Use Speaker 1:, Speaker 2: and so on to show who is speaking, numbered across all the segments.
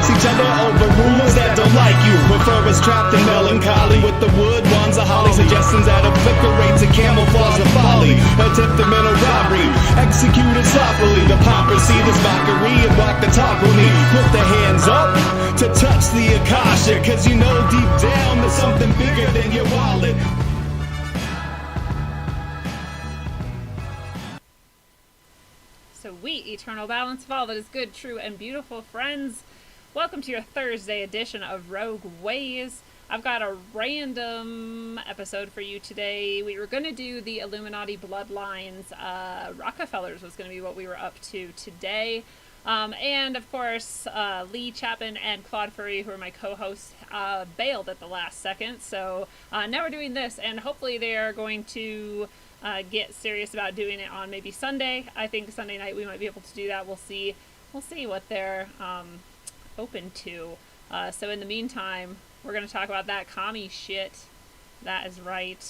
Speaker 1: against each other over rumors that don't like you. Prefer us trapped in melancholy with the wood wands of holly. Suggestions that obliterate to camouflage the folly. Attempted mental robbery, executed sloppily. The hypocrisy, this mockery, and walk the talk with me. Put the hands up to touch the Akasha, cause you know deep down there's something bigger than your wallet.
Speaker 2: So we, eternal balance of all that is good, true, and beautiful, friends. Welcome to your Thursday edition of Rogue Ways. I've got a random episode for you today. We were going to do the Illuminati Bloodlines. Rockefellers was going to be what we were up to today. And of course, Lee Chapman and Claude Furry, who are my co-hosts, bailed at the last second. So now we're doing this, and hopefully they are going to get serious about doing it on maybe Sunday. I think Sunday night we might be able to do that. We'll see what they're open to. So in the meantime, we're going to talk about that commie shit. That is right.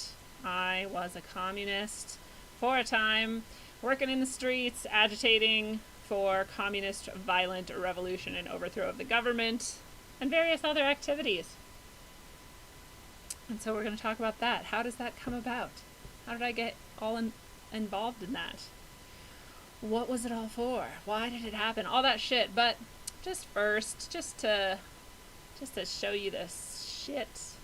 Speaker 2: I was a communist for a time, working in the streets, agitating for communist violent revolution and overthrow of the government, and various other activities. And so we're going to talk about that. How does that come about? How did I get all involved in that? What was it all for? Why did it happen? All that shit. But just first, just to show you this shit,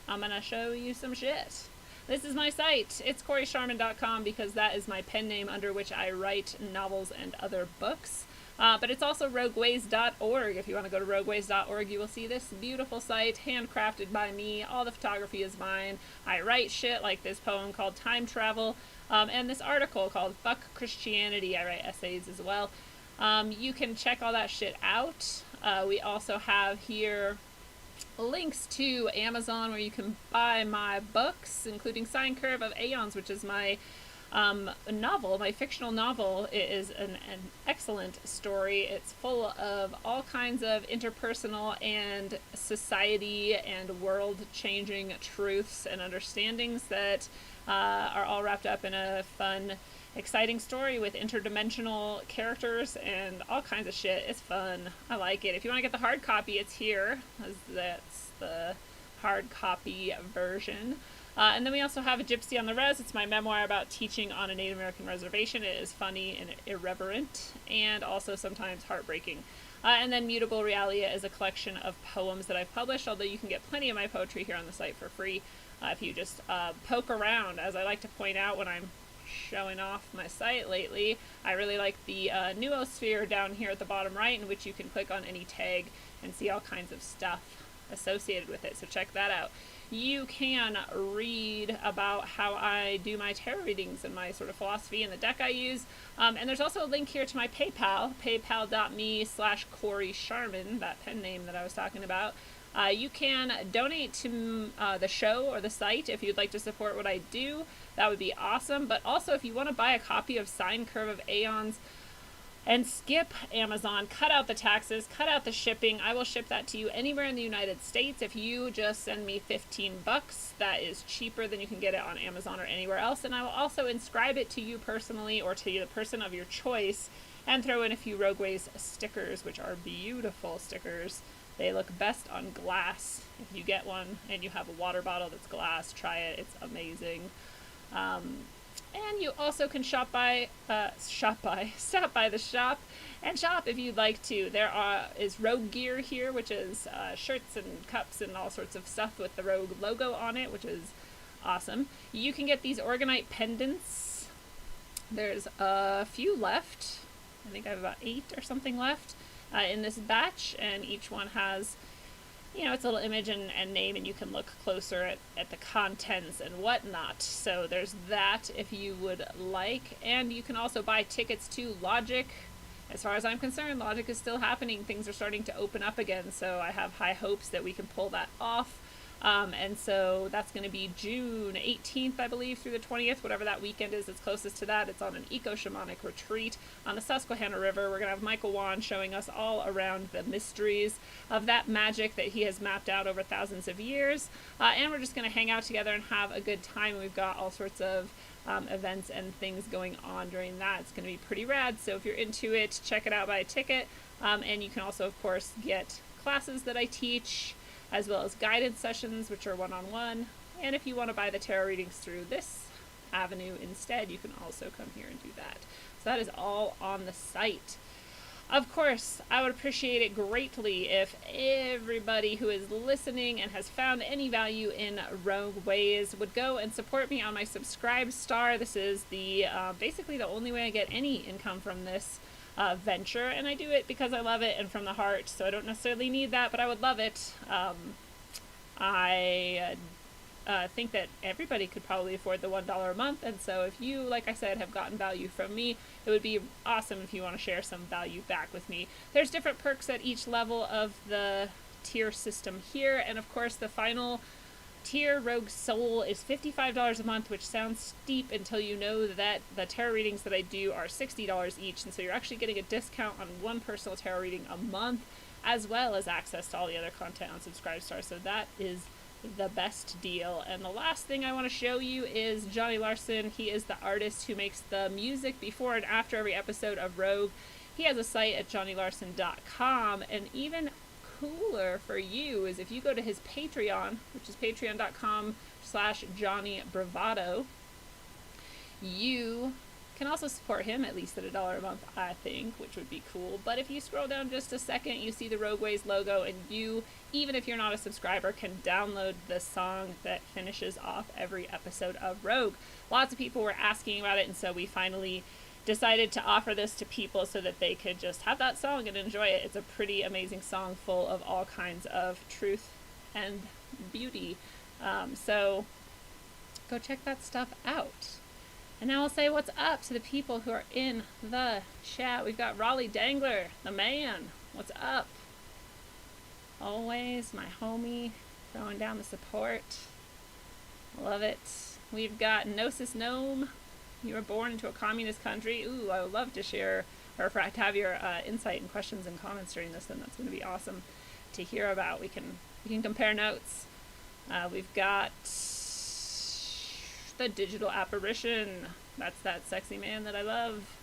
Speaker 2: I'm gonna show you some shit. This is my site. It's CoreySharman.com because that is my pen name under which I write novels and other books. But it's also rogueways.org. If you want to go to rogueways.org, you will see this beautiful site, handcrafted by me. All the photography is mine. I write shit like this poem called Time Travel, and this article called Fuck Christianity. I write essays as well. You can check all that shit out. We also have here links to Amazon where you can buy my books, including Sine Curve of Aeons, which is my novel, my fictional novel. It is an excellent story. It's full of all kinds of interpersonal and society and world-changing truths and understandings that are all wrapped up in a fun, exciting story with interdimensional characters and all kinds of shit. It's fun. I like it. If you want to get the hard copy, it's here. That's the hard copy version. And then we also have A Gypsy on the Res. It's my memoir about teaching on a Native American reservation. It is funny and irreverent and also sometimes heartbreaking. And then Mutable Realia is a collection of poems that I've published, although you can get plenty of my poetry here on the site for free if you just poke around. As I like to point out when I'm showing off my site lately, I really like the noosphere down here at the bottom right, in which you can click on any tag and see all kinds of stuff associated with it. So check that out. You can read about how I do my tarot readings and my sort of philosophy and the deck I use. And there's also a link here to my PayPal, paypal.me/CoreySharman, that pen name that I was talking about. You can donate to the show or the site if you'd like to support what I do. That would be awesome. But also, if you want to buy a copy of Sine Curve of Aeons and skip Amazon, cut out the taxes, cut out the shipping, I will ship that to you anywhere in the United States. If you just send me $15, that is cheaper than you can get it on Amazon or anywhere else. And I will also inscribe it to you personally or to the person of your choice and throw in a few Rogue Ways stickers, which are beautiful stickers. They look best on glass. If you get one and you have a water bottle that's glass, try it. It's amazing. And you also can stop by the shop and shop if you'd like to. There is Rogue gear here, which is shirts and cups and all sorts of stuff with the Rogue logo on it, which is awesome. You can get these Organite pendants. There's a few left. I think I have about 8 or something left in this batch, and each one has, its little image and name, and you can look closer at the contents and whatnot. So there's that if you would like. And you can also buy tickets to Logic. As far as I'm concerned, Logic is still happening. Things are starting to open up again, so I have high hopes that we can pull that off. And so that's going to be June 18th, I believe, through the 20th, whatever that weekend is that's closest to that. It's on an eco-shamanic retreat on the Susquehanna River. We're going to have Michael Wan showing us all around the mysteries of that magic that he has mapped out over thousands of years. And we're just going to hang out together and have a good time. We've got all sorts of events and things going on during that. It's going to be pretty rad. So if you're into it, check it out, buy a ticket. And you can also, of course, get classes that I teach, as well as guided sessions, which are one-on-one. And if you want to buy the tarot readings through this avenue instead, you can also come here and do that. So that is all on the site. Of course, I would appreciate it greatly if everybody who is listening and has found any value in Rogue Ways would go and support me on my Subscribe Star. This is the basically the only way I get any income from this venture, and I do it because I love it and from the heart, so I don't necessarily need that, but I would love it. I think that everybody could probably afford the $1 a month, and so if you, like I said, have gotten value from me, it would be awesome if you want to share some value back with me. There's different perks at each level of the tier system here, and of course the final tier, Rogue Soul, is $55 a month, which sounds steep until you know that the tarot readings that I do are $60 each, and so you're actually getting a discount on one personal tarot reading a month, as well as access to all the other content on Subscribe Star, so that is the best deal. And the last thing I want to show you is Johnny Larson. He is the artist who makes the music before and after every episode of Rogue. He has a site at johnnylarson.com, and even cooler for you is if you go to his Patreon, which is patreon.com/JohnnyBravado, you can also support him at least at $1 a month, I think, which would be cool. But if you scroll down just a second, you see the Rogue Ways logo, and you, even if you're not a subscriber, can download the song that finishes off every episode of Rogue. Lots of people were asking about it, and so we finally decided to offer this to people so that they could just have that song and enjoy it. It's a pretty amazing song full of all kinds of truth and beauty. So go check that stuff out. And now I'll say what's up to the people who are in the chat. We've got Raleigh Dangler, the man. What's up? Always my homie, throwing down the support. Love it. We've got Gnosis Gnome. You were born into a communist country. Ooh, I would love to share, or to have your insight and questions and comments during this, and that's going to be awesome to hear about. We can compare notes. We've got the Digital Apparition. That's that sexy man that I love.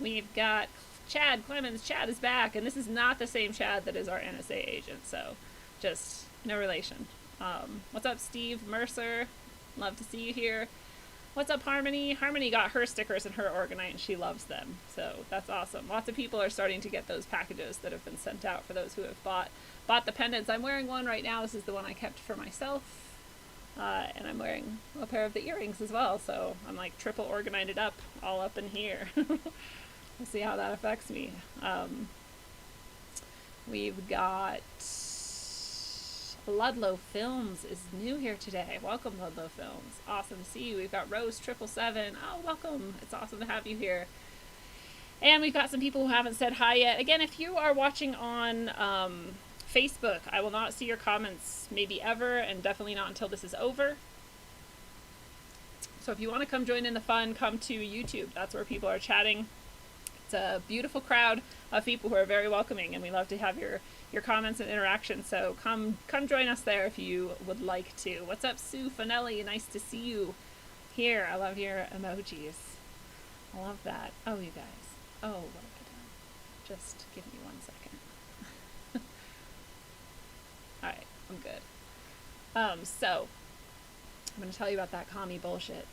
Speaker 2: We've got Chad Clemens. Chad is back, and this is not the same Chad that is our NSA agent, so just no relation. What's up, Steve Mercer? Love to see you here. What's up, Harmony? Harmony got her stickers in her Organite, and she loves them, so that's awesome. Lots of people are starting to get those packages that have been sent out for those who have bought the pendants. I'm wearing one right now. This is the one I kept for myself. And I'm wearing a pair of the earrings as well, so I'm like triple Organited up, all up in here. We'll see how that affects me. We've got Ludlow Films is new here today. Welcome, Ludlow Films. Awesome to see you. We've got Rose777. Oh, welcome. It's awesome to have you here. And we've got some people who haven't said hi yet. Again, if you are watching on Facebook, I will not see your comments maybe ever, and definitely not until this is over. So if you want to come join in the fun, come to YouTube. That's where people are chatting. It's a beautiful crowd of people who are very welcoming, and we love to have your comments and interaction. So come join us there if you would like to. What's up, Sue Finelli? Nice to see you here. I love your emojis. I love that. Oh, you guys. Oh, what have I done? Just give me 1 second. Alright, I'm good. So, I'm going to tell you about that commie bullshit.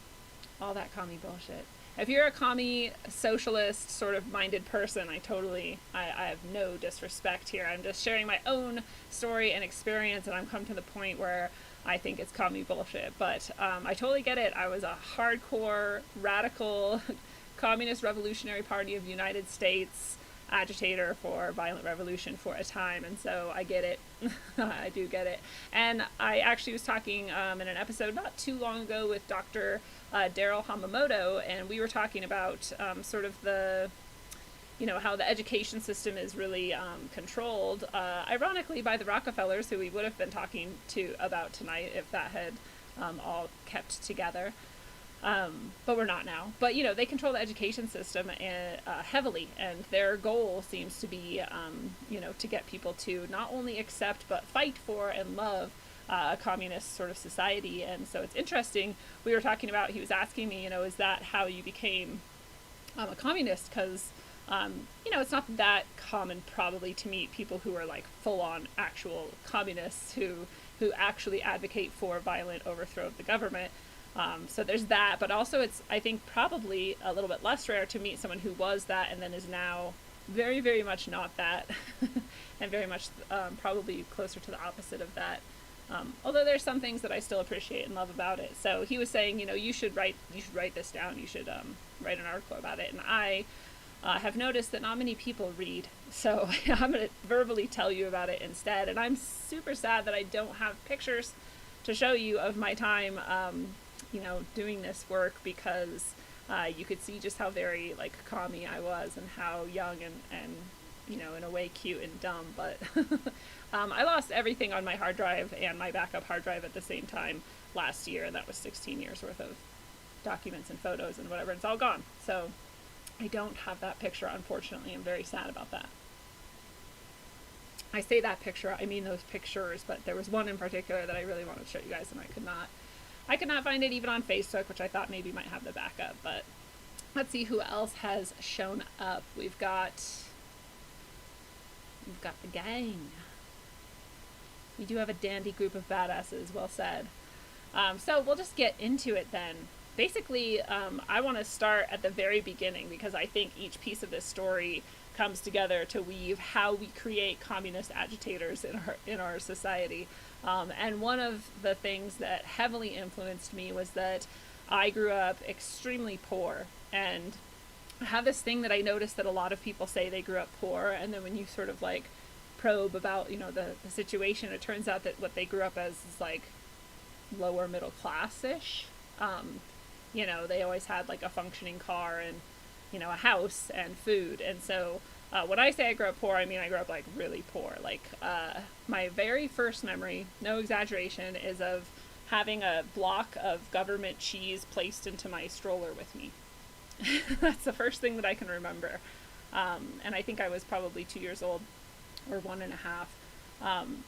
Speaker 2: All that commie bullshit. If you're a commie, socialist, sort of minded person, I have no disrespect here. I'm just sharing my own story and experience, and I've come to the point where I think it's commie bullshit. But I totally get it. I was a hardcore, radical, Communist Revolutionary Party of the United States agitator for violent revolution for a time, and so I get it. I do get it. And I actually was talking in an episode not too long ago with Dr. Daryl Hamamoto, and we were talking about sort of the, how the education system is really controlled, ironically, by the Rockefellers, who we would have been talking about tonight if that had all kept together. But we're not now. But, they control the education system heavily, and their goal seems to be, to get people to not only accept but fight for and love a communist sort of society. And so it's interesting. We were talking about, he was asking me, is that how you became a communist? Because It's not that common probably to meet people who are like full-on actual communists who actually advocate for violent overthrow of the government. So there's that, but also it's, I think, probably a little bit less rare to meet someone who was that and then is now very, very much not that, and very much probably closer to the opposite of that. Although there's some things that I still appreciate and love about it. So he was saying, you should write this down. You should write an article about it. And I have noticed that not many people read, so I'm going to verbally tell you about it instead. And I'm super sad that I don't have pictures to show you of my time, doing this work, because you could see just how very like commie I was and how young and in a way cute and dumb. But I lost everything on my hard drive and my backup hard drive at the same time last year, and that was 16 years worth of documents and photos and whatever. It's all gone. So I don't have that picture, unfortunately. I'm very sad about that. I say that picture, I mean those pictures, but there was one in particular that I really wanted to show you guys, and I could not find it even on Facebook, which I thought maybe might have the backup. But let's see who else has shown up. We've got the gang. We do have a dandy group of badasses, well said. So we'll just get into it then. Basically, I want to start at the very beginning, because I think each piece of this story comes together to weave how we create communist agitators in our society. And one of the things that heavily influenced me was that I grew up extremely poor, and I have this thing that I noticed that a lot of people say they grew up poor, and then when you sort of like probe about the situation, it turns out that what they grew up as is like lower middle class-ish. They always had like a functioning car and a house and food. And so when I say I grew up poor, I mean I grew up like really poor. Like my very first memory, no exaggeration, is of having a block of government cheese placed into my stroller with me. That's the first thing that I can remember. And I think I was probably 2 years old or 1.5.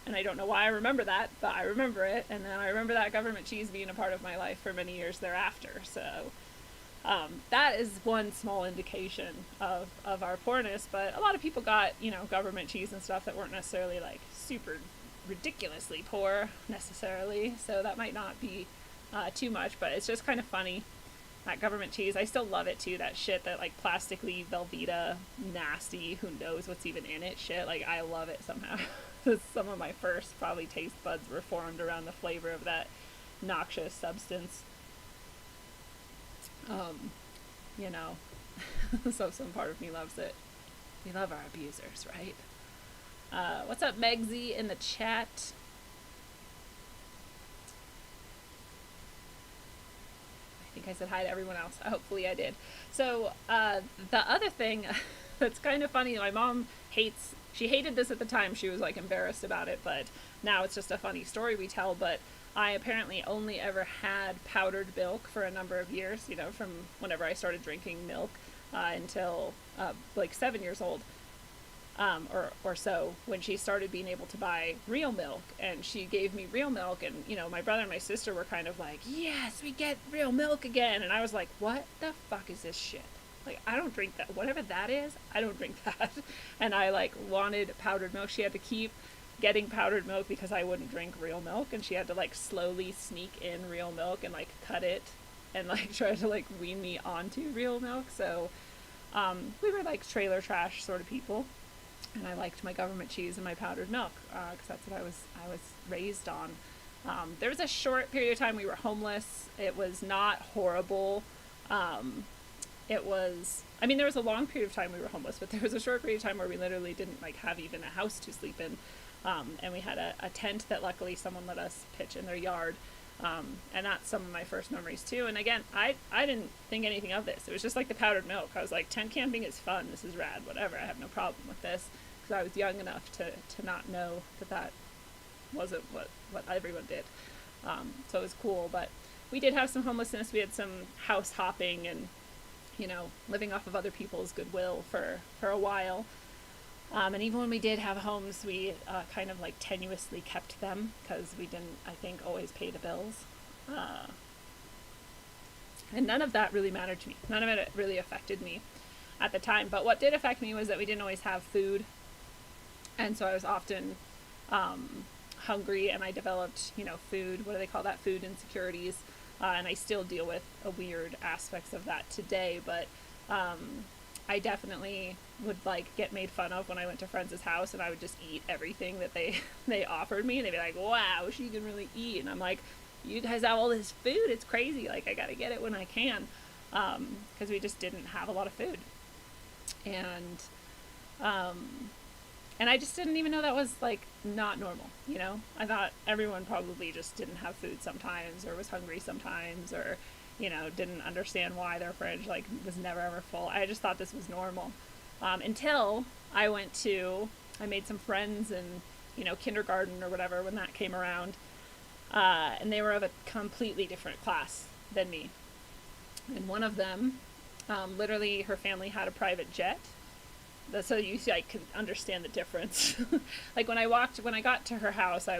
Speaker 2: And I don't know why I remember that, but I remember it. And then I remember that government cheese being a part of my life for many years thereafter. So that is one small indication of our poorness. But a lot of people got, government cheese and stuff that weren't necessarily like super ridiculously poor necessarily. So that might not be too much, but it's just kind of funny. That government cheese, I still love it too. That shit, that like plastically Velveeta, nasty, who knows what's even in it shit. Like I love it somehow. Some of my first probably taste buds were formed around the flavor of that noxious substance. So some part of me loves it. We love our abusers, right? What's up, Megsy, in the chat? I think I said hi to everyone else. Hopefully I did. So the other thing that's kind of funny, my mom she hated this at the time. She was like embarrassed about it, but now it's just a funny story we tell. But I apparently only ever had powdered milk for a number of years, from whenever I started drinking milk until like 7 years old. Or so, when she started being able to buy real milk, and she gave me real milk, and my brother and my sister were kind of like, yes, we get real milk again, and I was like, what the fuck is this shit? Like, I don't drink that. Whatever that is, I don't drink that. And I like wanted powdered milk. She had to keep getting powdered milk because I wouldn't drink real milk, and she had to like slowly sneak in real milk and like cut it and like try to like wean me onto real milk. So we were like trailer trash sort of people. And I liked my government cheese and my powdered milk because that's what I was raised on. There was a short period of time we were homeless. It was not horrible. There was a long period of time we were homeless, but there was a short period of time where we literally didn't like have even a house to sleep in. And we had a tent that luckily someone let us pitch in their yard. And that's some of my first memories too. And again, I didn't think anything of this. It was just like the powdered milk. I was like, tent camping is fun. This is rad. Whatever. I have no problem with this. Because I was young enough to not know that wasn't what everyone did. So it was cool. But we did have some homelessness. We had some house hopping and, living off of other people's goodwill for a while. And even when we did have homes, we kind of like tenuously kept them because we didn't, I think, always pay the bills. And none of that really mattered to me. None of it really affected me. at the time. But what did affect me was that we didn't always have food. And so I was often hungry, and I developed, food, what do they call that? Food insecurities. And I still deal with a weird aspects of that today, but I definitely would get made fun of when I went to friends' house, and I would just eat everything that they offered me. They'd be like, wow, she can really eat. And I'm like, you guys have all this food, it's crazy. I gotta get it when I can, because we just didn't have a lot of food. And I just didn't even know that was not normal, I thought everyone probably just didn't have food sometimes, or was hungry sometimes, or didn't understand why their fridge was never ever full. I just thought this was normal, until I made some friends in kindergarten or whatever when that came around, and they were of a completely different class than me. And one of them, literally her family had a private jet. So you see, I can understand the difference. When I got to her house, I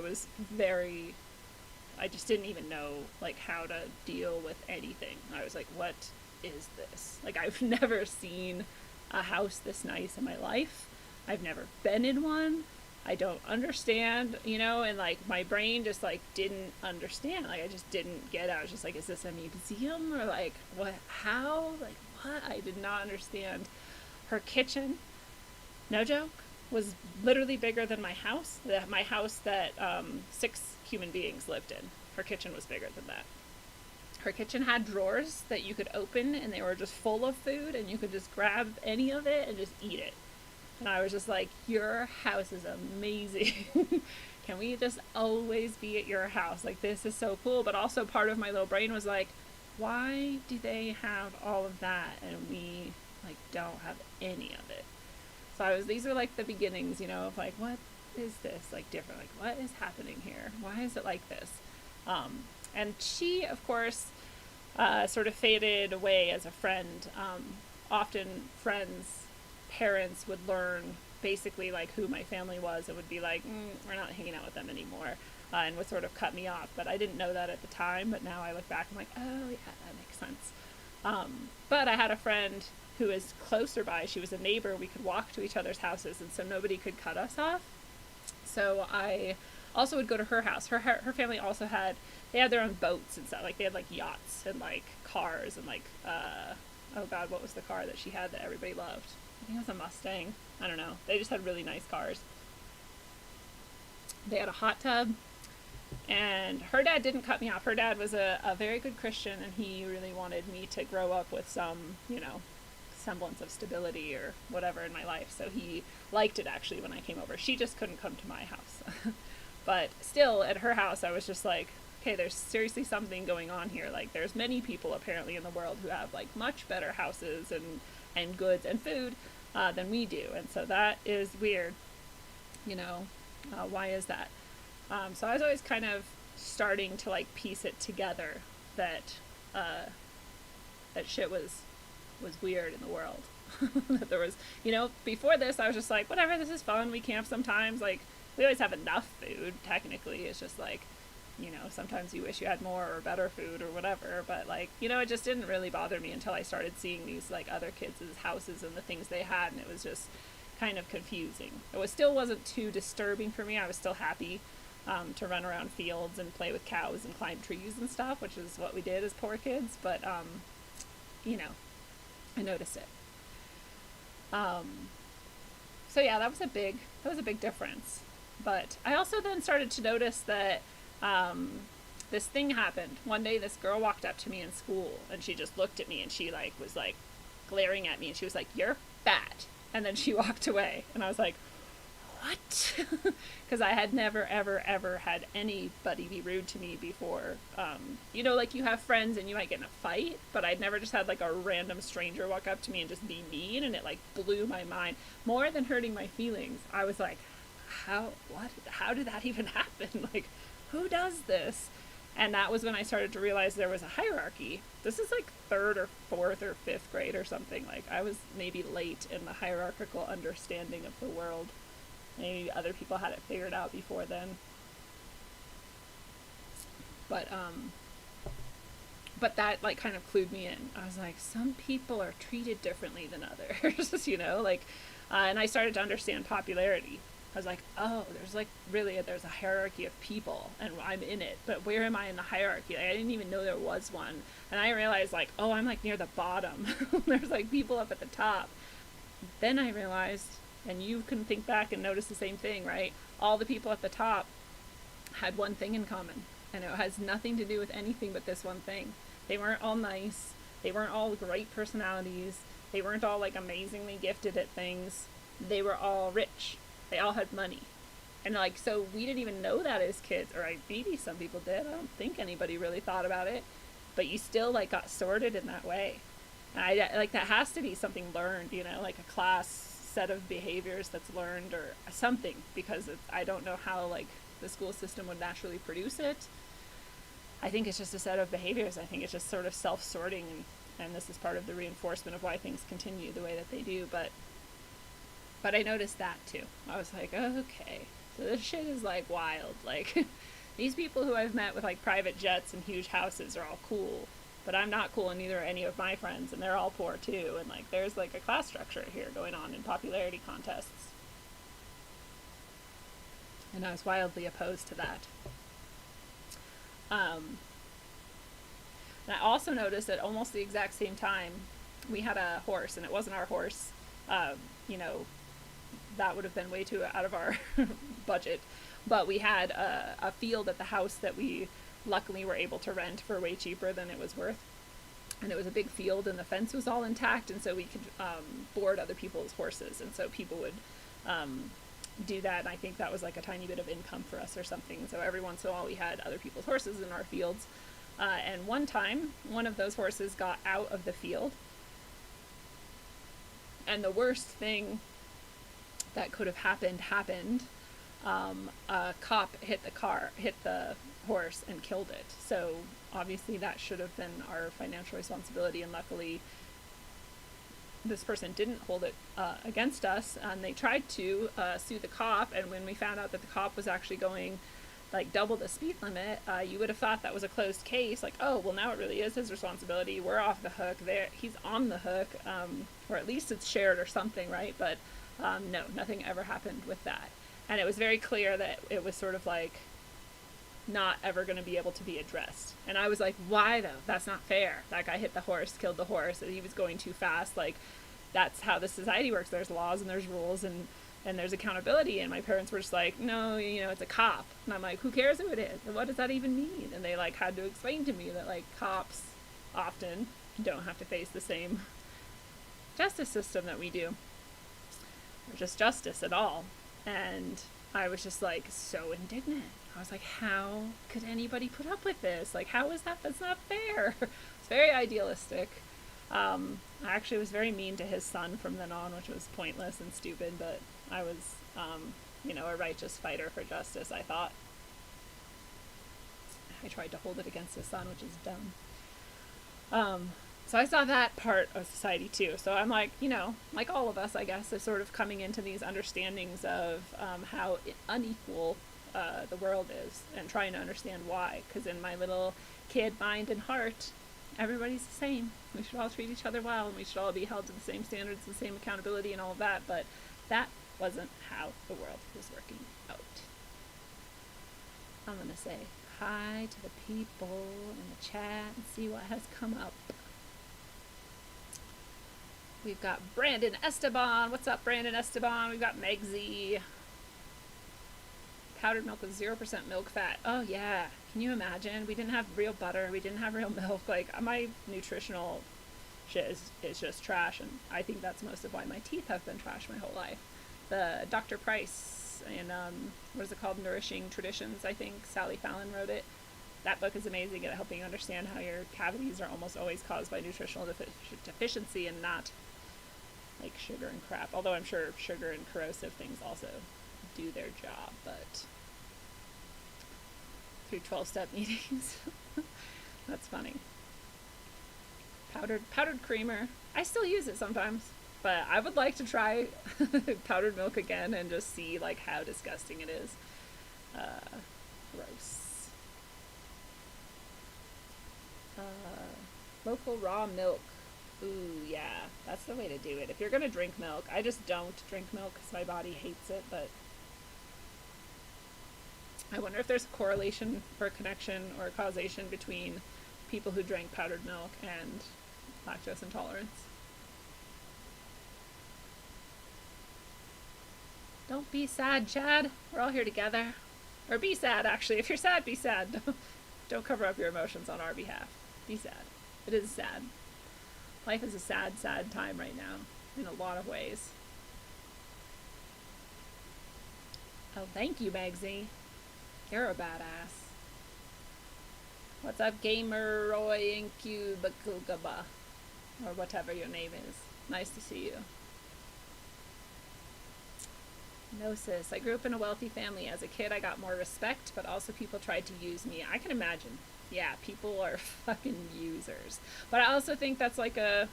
Speaker 2: just didn't even know how to deal with anything. I was like, what is this? I've never seen a house this nice in my life. I've never been in one. I don't understand, and my brain just didn't understand. I just didn't get it. I was just is this a museum, or what, how, what? I did not understand. Her kitchen, no joke, was literally bigger than my house. My house that 6 human beings lived in. Her kitchen was bigger than that. Her kitchen had drawers that you could open, and they were just full of food, and you could just grab any of it and just eat it. And I was just like, your house is amazing. Can we just always be at your house? This is so cool. But also part of my little brain was like, why do they have all of that and we don't have any of it? So these are the beginnings, of what is this different? What is happening here? Why is it like this? And she, of course, sort of faded away as a friend. Often friends' parents would learn basically who my family was, and would be like, we're not hanging out with them anymore, and would sort of cut me off. But I didn't know that at the time, but now I look back, I'm like, oh yeah, that makes sense. But I had a friend who was closer by. She was a neighbor. We could walk to each other's houses, and so nobody could cut us off. So I also would go to her house. Her family also had their own boats and stuff. They had yachts and cars and oh god, what was the car that she had that everybody loved? I think it was a Mustang. I don't know. They just had really nice cars. They had a hot tub, and her dad didn't cut me off. Her dad was a very good Christian, and he really wanted me to grow up with some, semblance of stability or whatever in my life. So he liked it actually when I came over. She just couldn't come to my house. But still, at her house, I was just like, okay, there's seriously something going on here. There's many people apparently in the world who have much better houses and goods and food than we do. And so that is weird. Why is that? So I was always kind of starting to piece it together that that shit was weird in the world. That there was, before this I was just like, whatever, this is fun, we camp sometimes, we always have enough food, technically. It's just sometimes you wish you had more or better food or whatever, but it just didn't really bother me until I started seeing these other kids' houses and the things they had, and it was just kind of confusing. Still wasn't too disturbing for me. I was still happy to run around fields and play with cows and climb trees and stuff, which is what we did as poor kids, but I noticed it. So yeah, that was a big difference. But I also then started to notice that this thing happened. One day this girl walked up to me in school, and she just looked at me, and she was glaring at me, and she was like, "You're fat." And then she walked away, and I was like, what? Because I had never, ever, ever had anybody be rude to me before. You have friends and you might get in a fight, but I'd never just had a random stranger walk up to me and just be mean, and it blew my mind. More than hurting my feelings, I was like, how did that even happen? Who does this? And that was when I started to realize there was a hierarchy. This is 3rd or 4th or 5th grade or something. I was maybe late in the hierarchical understanding of the world. Maybe other people had it figured out before then. But but that like kind of clued me in. I was like, some people are treated differently than others, you know, like, and I started to understand popularity. I was like, oh, there's like really, there's a hierarchy of people and I'm in it, but where am I in the hierarchy? Like, I didn't even know there was one. And I realized like, oh, I'm like near the bottom. There's like people up at the top. Then I realized, and you can think back and notice the same thing, right? All the people at the top had one thing in common, and it has nothing to do with anything but this one thing. They weren't all nice. They weren't all great personalities. They weren't all like amazingly gifted at things. They were all rich. They all had money. And like, so we didn't even know that as kids, or maybe some people did. I don't think anybody really thought about it, but you still like got sorted in that way. And I like, that has to be something learned, you know, like a class set of behaviors that's learned or something, because I don't know how like the school system would naturally produce it. I think it's just a set of behaviors. I think it's just sort of self-sorting, and this is part of the reinforcement of why things continue the way that they do. But I noticed that too. I was like, okay, so this shit is like wild. Like, these people who I've met with like private jets and huge houses are all cool, but I'm not cool, and neither are any of my friends, and they're all poor too. And like, there's like a class structure here going on in popularity contests. And I was wildly opposed to that. And I also noticed at almost the exact same time, we had a horse, and it wasn't our horse. You know, that would have been way too out of our budget. But we had a field at the house that we luckily were able to rent for way cheaper than it was worth. And it was a big field, and the fence was all intact, and so we could board other people's horses. And so people would do that, and I think that was like a tiny bit of income for us or something. So every once in a while we had other people's horses in our fields. And one time, one of those horses got out of the field. And the worst thing that could have happened. A cop hit the horse and killed it. So obviously that should have been our financial responsibility, and luckily this person didn't hold it against us, and they tried to sue the cop. And when we found out that the cop was actually going like double the speed limit, you would have thought that was a closed case. Like, oh, well, now it really is his responsibility. We're off the hook. He's on the hook, or at least it's shared or something, right? But no, nothing ever happened with that. And it was very clear that it was sort of like not ever going to be able to be addressed. And I was like, why though? That's not fair. That guy hit the horse, killed the horse, and he was going too fast. Like, that's how the society works. There's laws and there's rules and there's accountability. And my parents were just like, no, you know, it's a cop. And I'm like, who cares who it is? And what does that even mean? And they like had to explain to me that like cops often don't have to face the same justice system that we do, or just justice at all. And I was just like so indignant. I was like, how could anybody put up with this? Like, how is that? That's not fair. It's very idealistic. I actually was very mean to his son from then on, which was pointless and stupid, but I was, you know, a righteous fighter for justice, I thought. I tried to hold it against his son, which is dumb. So I saw that part of society too. So I'm like, you know, like all of us, I guess, is sort of coming into these understandings of how unequal the world is, and trying to understand why. Because in my little kid mind and heart, everybody's the same. We should all treat each other well, and we should all be held to the same standards, the same accountability, and all of that. But that wasn't how the world was working out. I'm going to say hi to the people in the chat and see what has come up. We've got Brandon Esteban. What's up, Brandon Esteban? We've got Megsy. Powdered milk with 0% milk fat. Oh, yeah. Can you imagine? We didn't have real butter. We didn't have real milk. Like, my nutritional shit is just trash, and I think that's most of why my teeth have been trash my whole life. The Dr. Price and, what is it called? Nourishing Traditions, I think. Sally Fallon wrote it. That book is amazing at helping you understand how your cavities are almost always caused by nutritional deficiency and not like sugar and crap. Although I'm sure sugar and corrosive things also do their job, but through 12-step meetings. That's funny. Powdered creamer. I still use it sometimes, but I would like to try powdered milk again and just see like how disgusting it is. Gross. Local raw milk. Ooh, yeah, that's the way to do it. If you're gonna drink milk, I just don't drink milk because my body hates it, but I wonder if there's a correlation or a connection or a causation between people who drank powdered milk and lactose intolerance. Don't be sad, Chad. We're all here together. Or be sad, actually. If you're sad, be sad. Don't cover up your emotions on our behalf. Be sad. It is sad. Life is a sad, sad time right now, in a lot of ways. Oh, thank you, Megsy. You're a badass. What's up, Gamer Roy Incubacugaba? Or whatever your name is. Nice to see you. No, sis. I grew up in a wealthy family. As a kid, I got more respect, but also people tried to use me. I can imagine. Yeah, people are fucking users. But I also think that's like a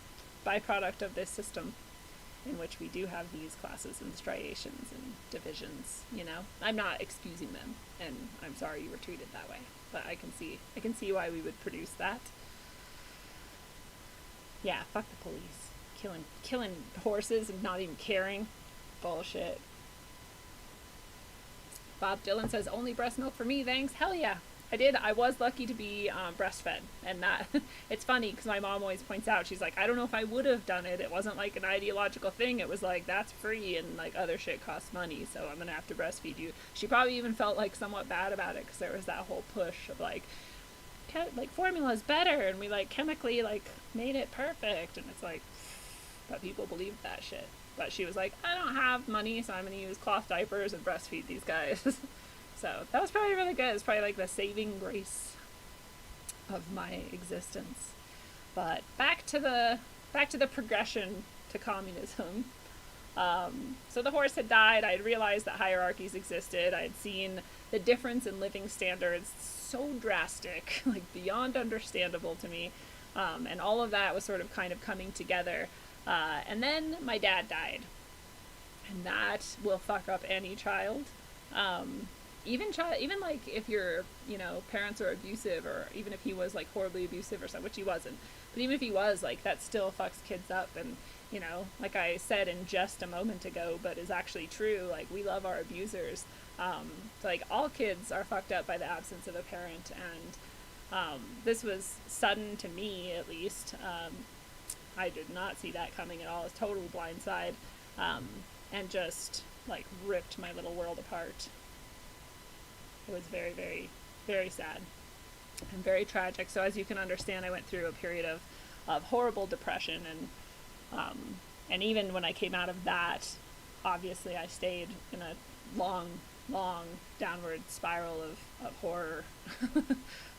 Speaker 2: byproduct of this system in which we do have these classes and striations and divisions, you know? I'm not excusing them, and I'm sorry you were treated that way. But I can see why we would produce that. Yeah, fuck the police. Killing horses and not even caring. Bullshit. Bob Dylan says, only breast milk for me, thanks. Hell yeah. I was lucky to be breastfed. And that, it's funny because my mom always points out, she's like, I don't know if I would have done it. It wasn't like an ideological thing. It was like, that's free and like other shit costs money. So I'm going to have to breastfeed you. She probably even felt like somewhat bad about it because there was that whole push of like formula is better. And we like chemically like made it perfect. And it's like, but people believed that shit. But she was like, I don't have money, so I'm going to use cloth diapers and breastfeed these guys. So that was probably really good. It's probably like the saving grace of my existence. But back to the progression to communism. So the horse had died. I had realized that hierarchies existed. I had seen the difference in living standards so drastic, like beyond understandable to me. And all of that was sort of kind of coming together. And then my dad died. And that will fuck up any child. Even like if your, you know, parents are abusive, or even if he was like horribly abusive or something, which he wasn't. But even if he was, like, that still fucks kids up. And, you know, like I said in just a moment ago, but is actually true, like, we love our abusers. So, like, all kids are fucked up by the absence of a parent. And this was sudden to me, at least. I did not see that coming at all. It was total blindside, and just like ripped my little world apart. It was very, very, very sad and very tragic. So as you can understand, I went through a period of horrible depression, and even when I came out of that, obviously I stayed in a long downward spiral of horror.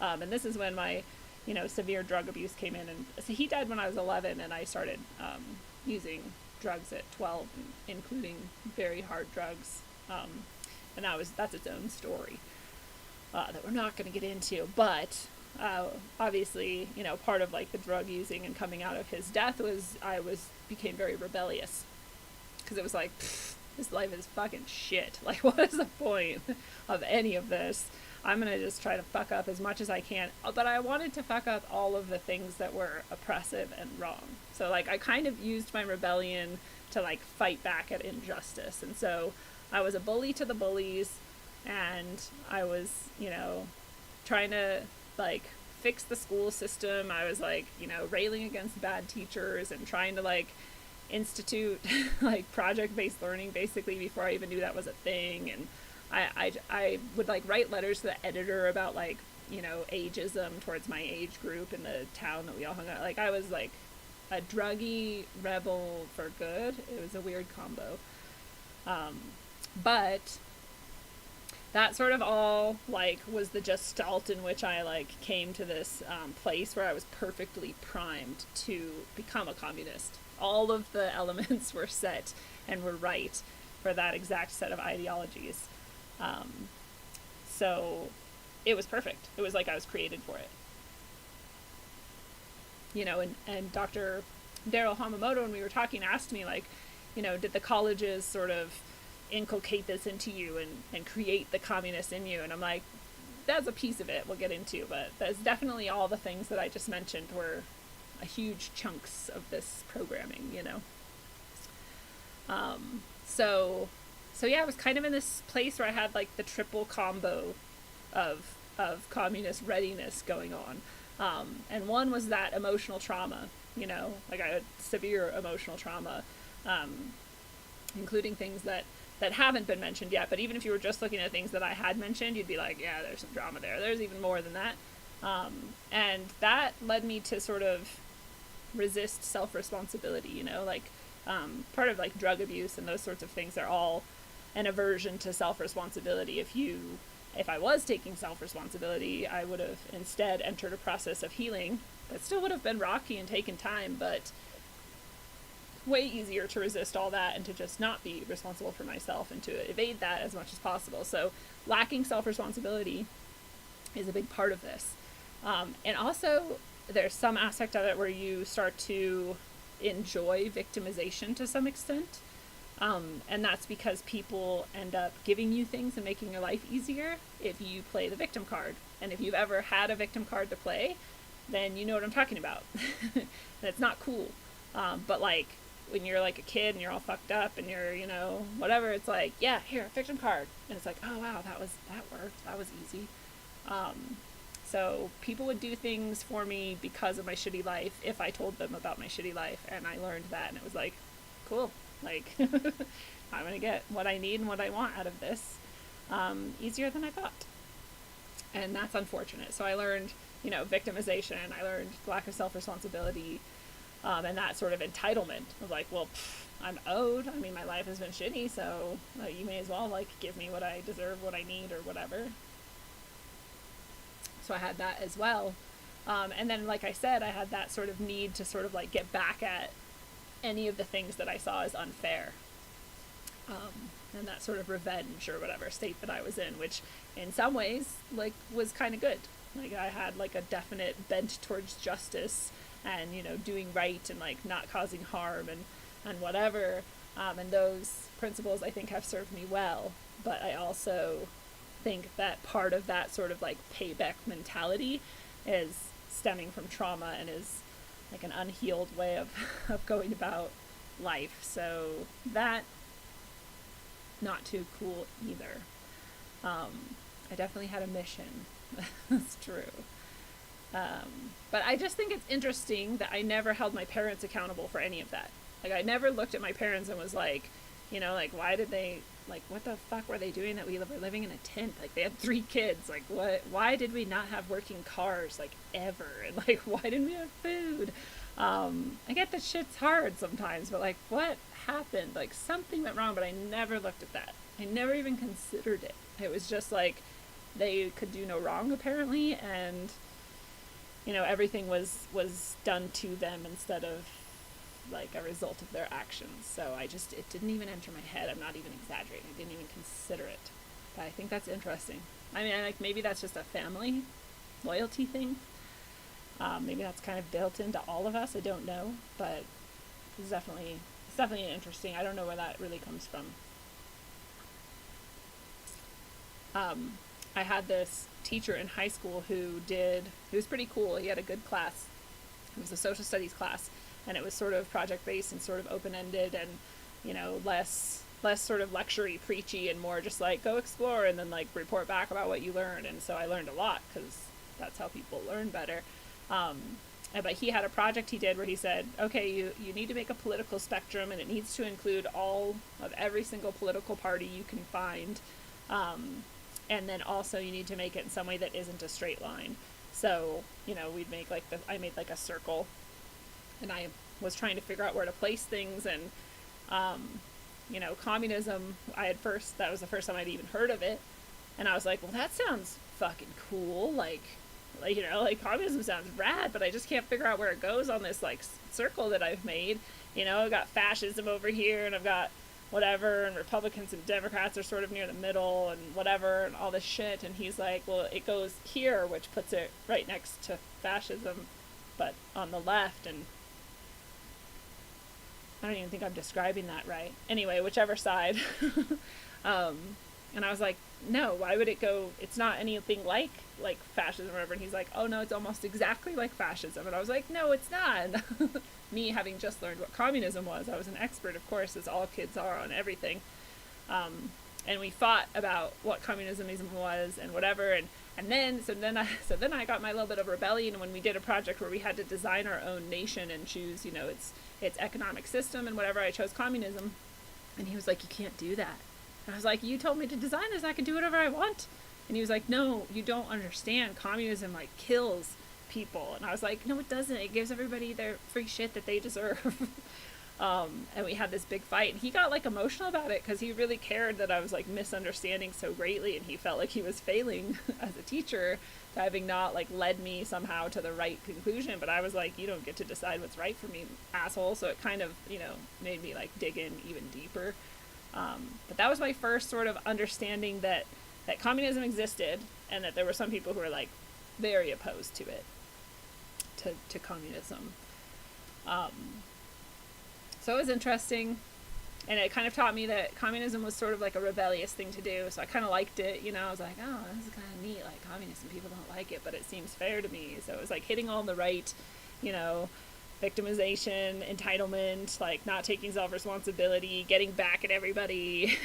Speaker 2: And this is when my, you know, severe drug abuse came in. And so he died when I was 11, and I started using drugs at 12, including very hard drugs. And that's its own story that we're not going to get into. But obviously, you know, part of like the drug using and coming out of his death was became very rebellious, because it was like, this life is fucking shit. Like, what is the point of any of this? I'm going to just try to fuck up as much as I can. But I wanted to fuck up all of the things that were oppressive and wrong. So, like, I kind of used my rebellion to, like, fight back at injustice. And so I was a bully to the bullies, and I was, you know, trying to, like, fix the school system. I was, like, you know, railing against bad teachers and trying to, like, institute, like, project-based learning, basically, before I even knew that was a thing. And I would like write letters to the editor about, like, you know, ageism towards my age group in the town that we all hung out. Like, I was like a druggy rebel for good. It was a weird combo. But that sort of all, like, was the gestalt in which I, like, came to this place where I was perfectly primed to become a communist. All of the elements were set and were right for that exact set of ideologies. So it was perfect. It was like I was created for it. You know, and Dr. Daryl Hamamoto, when we were talking, asked me, like, you know, did the colleges sort of inculcate this into you and create the communist in you? And I'm like, that's a piece of it we'll get into, but that's definitely all the things that I just mentioned were a huge chunks of this programming, you know. So yeah, I was kind of in this place where I had like the triple combo of communist readiness going on. And one was that emotional trauma, you know, like I had severe emotional trauma, including things that haven't been mentioned yet. But even if you were just looking at things that I had mentioned, you'd be like, yeah, there's some drama there. There's even more than that. And that led me to sort of resist self-responsibility, you know, like part of like drug abuse and those sorts of things are all an aversion to self-responsibility. If I was taking self-responsibility, I would have instead entered a process of healing that still would have been rocky and taken time, but way easier to resist all that and to just not be responsible for myself and to evade that as much as possible. So lacking self-responsibility is a big part of this. And also there's some aspect of it where you start to enjoy victimization to some extent. And that's because people end up giving you things and making your life easier if you play the victim card. And if you've ever had a victim card to play, then you know what I'm talking about. And it's not cool. But like when you're like a kid and you're all fucked up and you're, you know, whatever, it's like, yeah, here, victim card. And it's like, oh wow, that worked. That was easy. So people would do things for me because of my shitty life if I told them about my shitty life, and I learned that, and it was like, cool, like I'm gonna get what I need and what I want out of this easier than I thought. And that's unfortunate. So I learned, you know, victimization, I learned lack of self-responsibility, and that sort of entitlement of like, well, I'm owed, I mean, my life has been shitty, so you may as well like give me what I deserve, what I need, or whatever. So I had that as well. And then, like I said, I had that sort of need to sort of like get back at any of the things that I saw as unfair. And that sort of revenge or whatever state that I was in, which in some ways like was kind of good. Like I had like a definite bent towards justice and, you know, doing right and like not causing harm and whatever. And those principles I think have served me well. But I also think that part of that sort of like payback mentality is stemming from trauma and is like an unhealed way of going about life. So that, not too cool either. I definitely had a mission. That's true. But I just think it's interesting that I never held my parents accountable for any of that. Like I never looked at my parents and was like, you know, like why did they, like what the fuck were they doing that we were living in a tent? Like they had 3 kids. Like why did we not have working cars like ever? And like why didn't we have food? I get that shit's hard sometimes, but like what happened? Like something went wrong, but I never looked at that. I never even considered it. It was just like they could do no wrong apparently, and you know everything was done to them instead of like a result of their actions. So it didn't even enter my head. I'm not even exaggerating. I didn't even consider it. But I think that's interesting. I mean, like maybe that's just a family loyalty thing. Maybe that's kind of built into all of us. I don't know, but it's definitely interesting. I don't know where that really comes from. I had this teacher in high school who was pretty cool. He had a good class. It was a social studies class, and it was sort of project-based and sort of open-ended and, you know, less sort of lecture-y, preachy, and more just like go explore and then like report back about what you learned. And so I learned a lot because that's how people learn better. But he had a project he did where he said, okay, you need to make a political spectrum, and it needs to include all of every single political party you can find. And then also you need to make it in some way that isn't a straight line. So, you know, I made like a circle, and I was trying to figure out where to place things. And, you know, communism, that was the first time I'd even heard of it. And I was like, well, that sounds fucking cool. Like, you know, like communism sounds rad, but I just can't figure out where it goes on this like circle that I've made. You know, I've got fascism over here, and I've got whatever, and Republicans and Democrats are sort of near the middle and whatever and all this shit. And he's like, well, it goes here, which puts it right next to fascism, but on the left. And I don't even think I'm describing that right. Anyway, whichever side. And I was like, no, why would it go? It's not anything like fascism or whatever. And he's like, oh no, it's almost exactly like fascism. And I was like, no, it's not. Me having just learned what communism was, I was an expert, of course, as all kids are on everything. And we fought about what communism was and whatever. And then I got my little bit of rebellion when we did a project where we had to design our own nation and choose, its economic system and whatever. I chose communism. And he was like, you can't do that. And I was like, you told me to design this, I can do whatever I want. And he was like, no, you don't understand. Communism kills people. And I was like, no, it doesn't. It gives everybody their free shit that they deserve. And we had this big fight, and he got emotional about it because he really cared that I was misunderstanding so greatly, and he felt like he was failing as a teacher, having not led me somehow to the right conclusion. But I was like, you don't get to decide what's right for me, asshole. So it kind of made me dig in even deeper. But that was my first sort of understanding that communism existed, and that there were some people who were very opposed to it, to communism. So it was interesting, and it kind of taught me that communism was sort of a rebellious thing to do. So I kind of liked it, I was like, oh, this is kind of neat. Communism, people don't like it, but it seems fair to me. So it was hitting all the right, victimization, entitlement, not taking self-responsibility, getting back at everybody,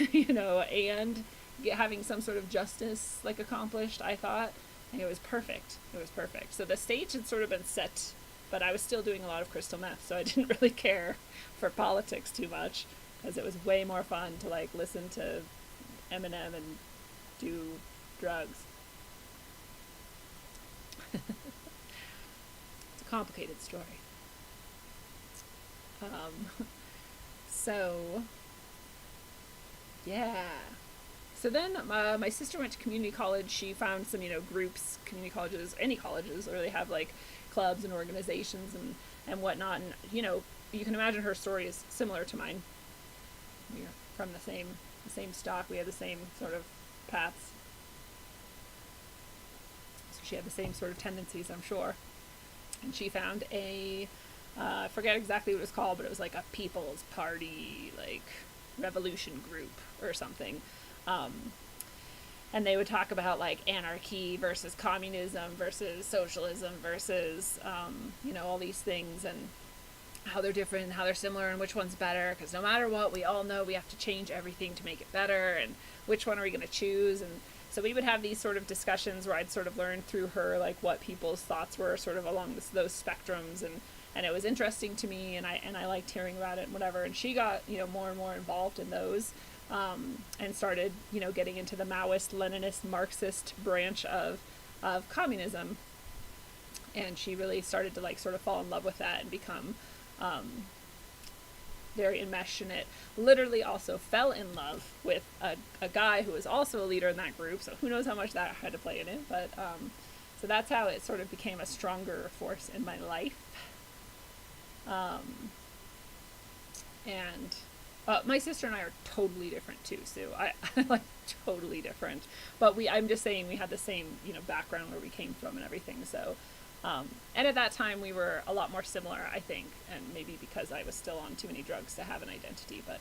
Speaker 2: and having some sort of justice accomplished, I thought. And it was perfect. It was perfect. So the stage had sort of been set, but I was still doing a lot of crystal meth, so I didn't really care for politics too much, because it was way more fun to listen to Eminem and do drugs. It's a complicated story. So yeah. So then my sister went to community college. She found some, groups, community colleges, any colleges really have clubs and organizations and whatnot. And, you can imagine her story is similar to mine. We're from the same stock. We had the same sort of paths. So she had the same sort of tendencies, I'm sure. And she found I forget exactly what it was called, but it was a people's party, revolution group or something. And they would talk about anarchy versus communism versus socialism versus, all these things, and how they're different and how they're similar and which one's better, because no matter what, we all know we have to change everything to make it better, and which one are we going to choose. And so we would have these sort of discussions where I'd sort of learn through her what people's thoughts were sort of along those spectrums, and it was interesting to me, and I liked hearing about it and whatever. And she got more and more involved in those, and started getting into the Maoist, Leninist, Marxist branch of communism, and she really started to sort of fall in love with that and become very enmeshed in it. Literally also fell in love with a guy who was also a leader in that group, so who knows how much that had to play in it. But so that's how it sort of became a stronger force in my life. And my sister and I are totally different too, Sue. I totally different, but I'm just saying we had the same background where we came from and everything. So and at that time we were a lot more similar, I think, and maybe because I was still on too many drugs to have an identity. But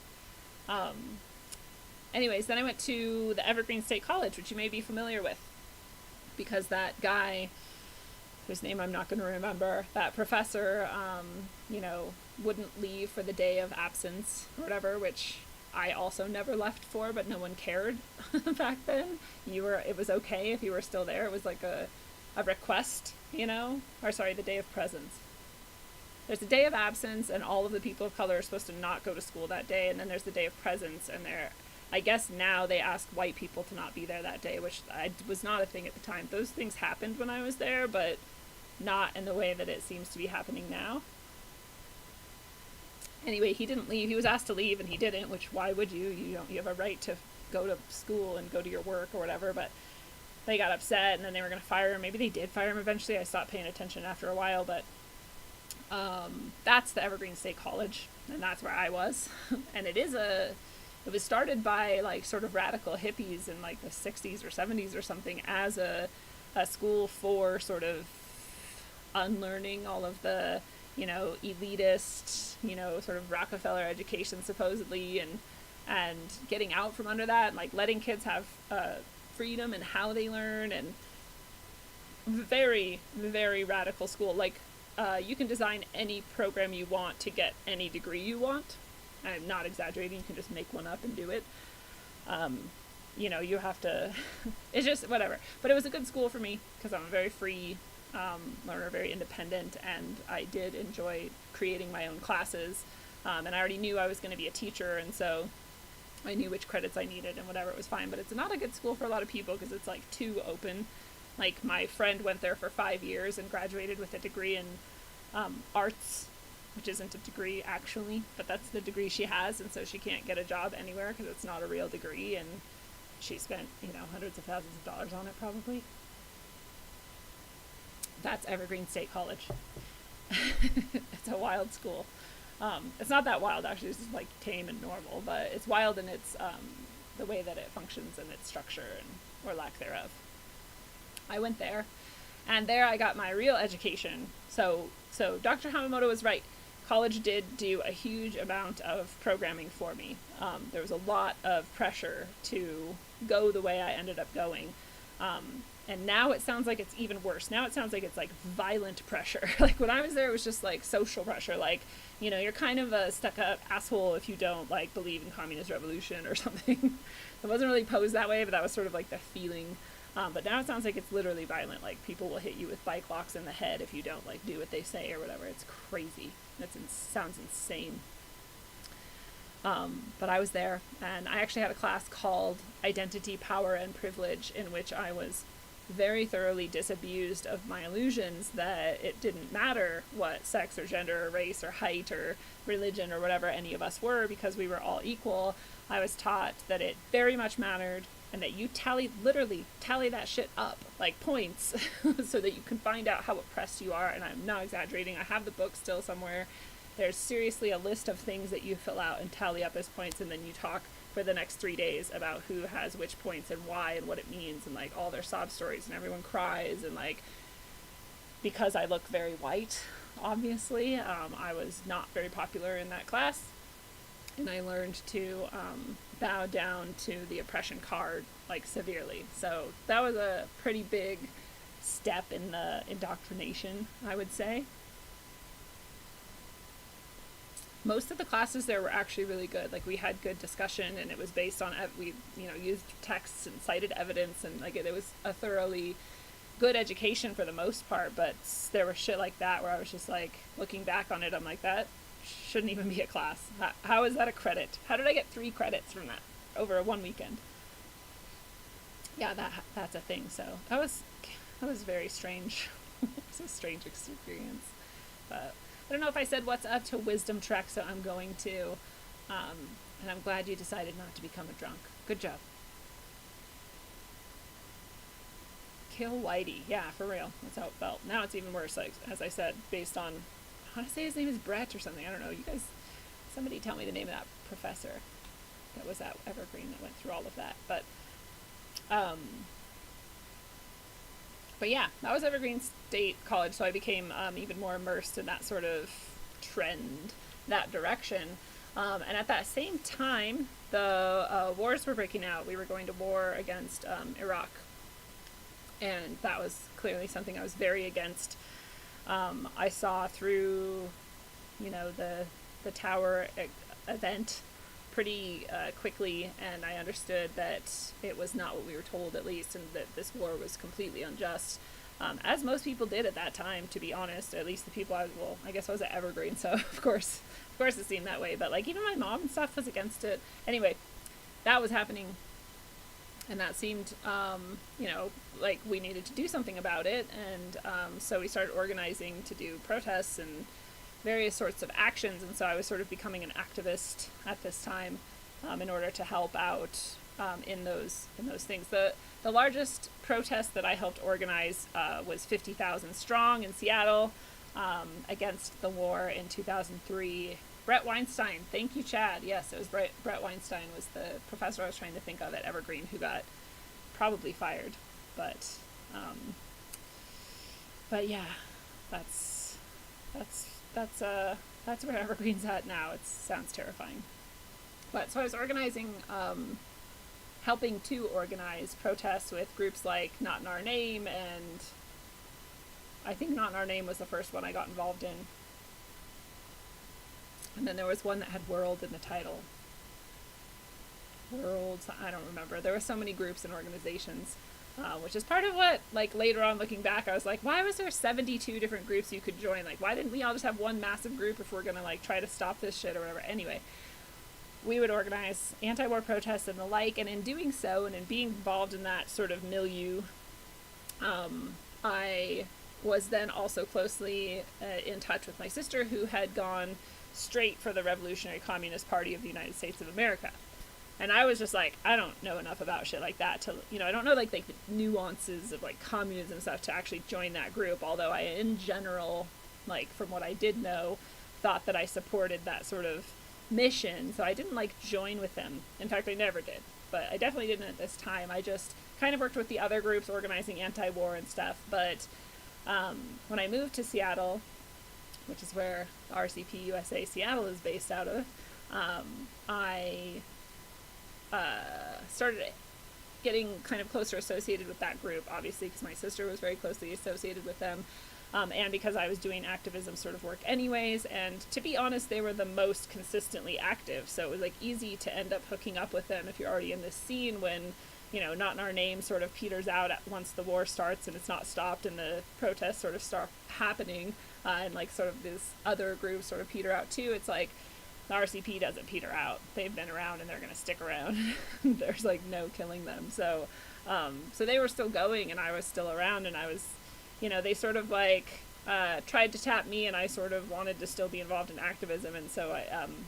Speaker 2: anyways, then I went to the Evergreen State College, which you may be familiar with, because that guy, whose name I'm not going to remember, that professor, wouldn't leave for the day of absence or whatever, which I also never left for, but no one cared back then. It was okay if you were still there. It was a request, or sorry, the day of presence. There's the day of absence, and all of the people of color are supposed to not go to school that day, and then there's the day of presence, and I guess now they ask white people to not be there that day, which was not a thing at the time. Those things happened when I was there, but not in the way that it seems to be happening now. Anyway, he didn't leave. He was asked to leave, and he didn't, which why would you? You have a right to go to school and go to your work or whatever, but they got upset, and then they were going to fire him. Maybe they did fire him eventually. I stopped paying attention after a while, but that's the Evergreen State College, and that's where I was. And it was started by sort of radical hippies in the 60s or 70s or something, as a school for sort of unlearning all of the elitist, sort of Rockefeller education supposedly, and and getting out from under that, and like letting kids have freedom in how they learn, and very, very radical school. Like, you can design any program you want to get any degree you want. I'm not exaggerating. You can just make one up and do it. You know, you have to, it's just whatever. But it was a good school for me because I'm a very free learner, very independent, and I did enjoy creating my own classes. And I already knew I was going to be a teacher, and so I knew which credits I needed and whatever, it was fine. But it's not a good school for a lot of people because it's like too open. Like, my friend went there for 5 years and graduated with a degree in arts, which isn't a degree actually, but that's the degree she has, and so she can't get a job anywhere because it's not a real degree, and she spent, you know, hundreds of thousands of dollars on it probably. That's Evergreen State College. It's a wild school. It's not that wild actually, it's just like tame and normal, but it's wild in its the way that it functions and its structure, and or lack thereof. I went there, and there I got my real education. So Dr. Hamamoto was right. College did do a huge amount of programming for me. There was a lot of pressure to go the way I ended up going. And now it sounds like it's even worse. Now it sounds like it's like violent pressure. Like, when I was there, it was just like social pressure. Like, you know, you're kind of a stuck-up asshole if you don't like believe in communist revolution or something. It wasn't really posed that way, but that was sort of like the feeling. But now it sounds like it's literally violent. Like, people will hit you with bike locks in the head if you don't like do what they say or whatever. It's crazy. Sounds insane. But I was there, and I actually had a class called Identity, Power, and Privilege, in which I was very thoroughly disabused of my illusions that it didn't matter what sex or gender or race or height or religion or whatever any of us were, because we were all equal. I was taught that it very much mattered, and that you literally tally that shit up, like points, so that you can find out how oppressed you are. And I'm not exaggerating. I have the book still somewhere. There's seriously a list of things that you fill out and tally up as points, and then you talk for the next 3 days about who has which points and why and what it means, and like all their sob stories, and everyone cries. And like, because I look very white, obviously, I was not very popular in that class, and I learned to bow down to the oppression card, like, severely. So that was a pretty big step in the indoctrination, I would say. Most of the classes there were actually really good. Like, we had good discussion, and it was based on, we, you know, used texts and cited evidence, and like, it was a thoroughly good education for the most part. But there was shit like that where I was just like, looking back on it, I'm like, that shouldn't even be a class. How is that a credit? How did I get 3 credits from that over a 1 weekend? Yeah, that's a thing. So that was very strange. It was a strange experience. But I don't know if I said what's up to Wisdom Trek, so I'm going to. And I'm glad you decided not to become a drunk. Good job. Kill Whitey. Yeah, for real. That's how it felt. Now it's even worse, like, as I said, based on, I want to say his name is Brett or something. I don't know. You guys, somebody tell me the name of that professor that was at Evergreen that went through all of that. But yeah, that was Evergreen State College, so I became even more immersed in that sort of trend, that direction. And at that same time, the wars were breaking out. We were going to war against Iraq. And that was clearly something I was very against. I saw through, you know, the tower event pretty quickly, and I understood that it was not what we were told, at least, and that this war was completely unjust. As most people did at that time, to be honest. At least the people I guess I was at Evergreen, so of course it seemed that way. But like, even my mom and stuff was against it. Anyway, that was happening, and that seemed, you know, like we needed to do something about it. And so we started organizing to do protests and various sorts of actions. And so I was sort of becoming an activist at this time, in order to help out in those things. The largest protest that I helped organize was 50,000 strong in Seattle, against the war in 2003. Brett Weinstein, thank you, Chad. Yes, it was Brett Weinstein was the professor I was trying to think of at Evergreen, who got probably fired. But yeah, that's where Evergreen's at now. It sounds terrifying. But so I was organizing, helping to organize protests with groups like Not in Our Name, and I think Not in Our Name was the first one I got involved in. And then there was one that had World in the title. World, I don't remember. There were so many groups and organizations, which is part of what, like, later on looking back, I was like, why was there 72 different groups you could join? Like, why didn't we all just have one massive group if we're gonna, like, try to stop this shit or whatever? Anyway, we would organize anti-war protests and the like, and in doing so, and in being involved in that sort of milieu, I was then also closely in touch with my sister, who had gone straight for the Revolutionary Communist Party of the United States of America. And I was just like, I don't know enough about shit like that to, you know, I don't know like the nuances of like communism and stuff to actually join that group, although I in general, like from what I did know, thought that I supported that sort of mission. So I didn't like join with them. In fact, I never did, but I definitely didn't at this time. I just kind of worked with the other groups organizing anti-war and stuff. But when I moved to Seattle, which is where RCP USA Seattle is based out of, I started getting kind of closer associated with that group, obviously because my sister was very closely associated with them, and because I was doing activism sort of work anyways, and to be honest, they were the most consistently active, so it was like easy to end up hooking up with them if you're already in this scene when, you know, Not in Our Name sort of peters out once the war starts and it's not stopped and the protests sort of start happening, and like sort of this other groups sort of peter out too. It's like the RCP doesn't peter out. They've been around and they're going to stick around. There's like no killing them. So, so they were still going and I was still around, and I was, you know, they sort of like, tried to tap me, and I sort of wanted to still be involved in activism. And so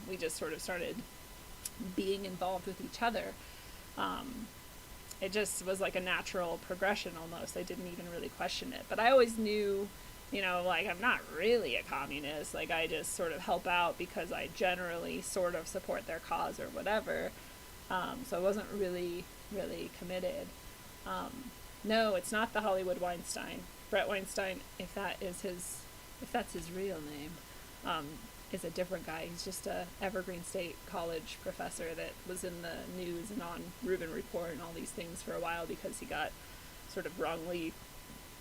Speaker 2: we just sort of started being involved with each other. It just was like a natural progression almost. I didn't even really question it, but I always knew, you know, like, I'm not really a communist. Like, I just sort of help out because I generally sort of support their cause or whatever. So I wasn't really committed. No, it's not the Hollywood Weinstein. Brett Weinstein, if that's his real name, is a different guy. He's just a Evergreen State College professor that was in the news and on Rubin Report and all these things for a while because he got sort of wrongly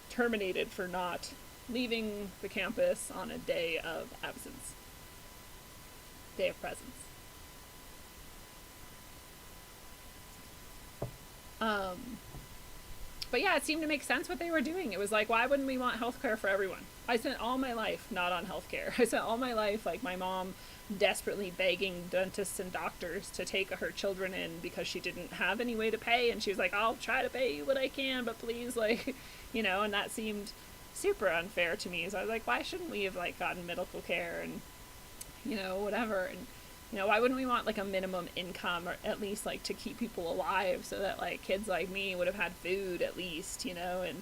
Speaker 2: terminated for not leaving the campus on a day of absence. Day of presence. But yeah, it seemed to make sense what they were doing. It was like, why wouldn't we want healthcare for everyone? I spent all my life not on healthcare. I spent all my life, like my mom, desperately begging dentists and doctors to take her children in because she didn't have any way to pay. And she was like, I'll try to pay you what I can, but please, like, you know, and that seemed super unfair to me. So I was like, why shouldn't we have like gotten medical care and, you know, whatever. And, you know, why wouldn't we want like a minimum income, or at least like to keep people alive so that like kids like me would have had food at least, you know? And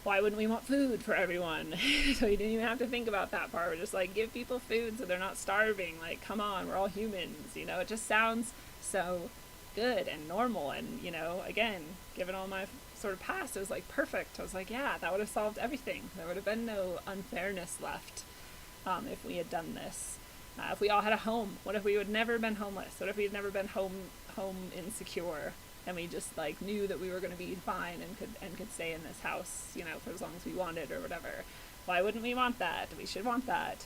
Speaker 2: why wouldn't we want food for everyone? So you didn't even have to think about that part. We're just like, give people food so they're not starving. Like, come on, we're all humans, you know? It just sounds so good and normal. And, you know, again, given all my sort of past, it was like perfect. I was like, yeah, that would have solved everything. There would have been no unfairness left if we had done this. If we all had a home, what if we would never been homeless? What if we had never been home insecure, and we just like knew that we were going to be fine and could stay in this house, you know, for as long as we wanted or whatever? Why wouldn't we want that? We should want that,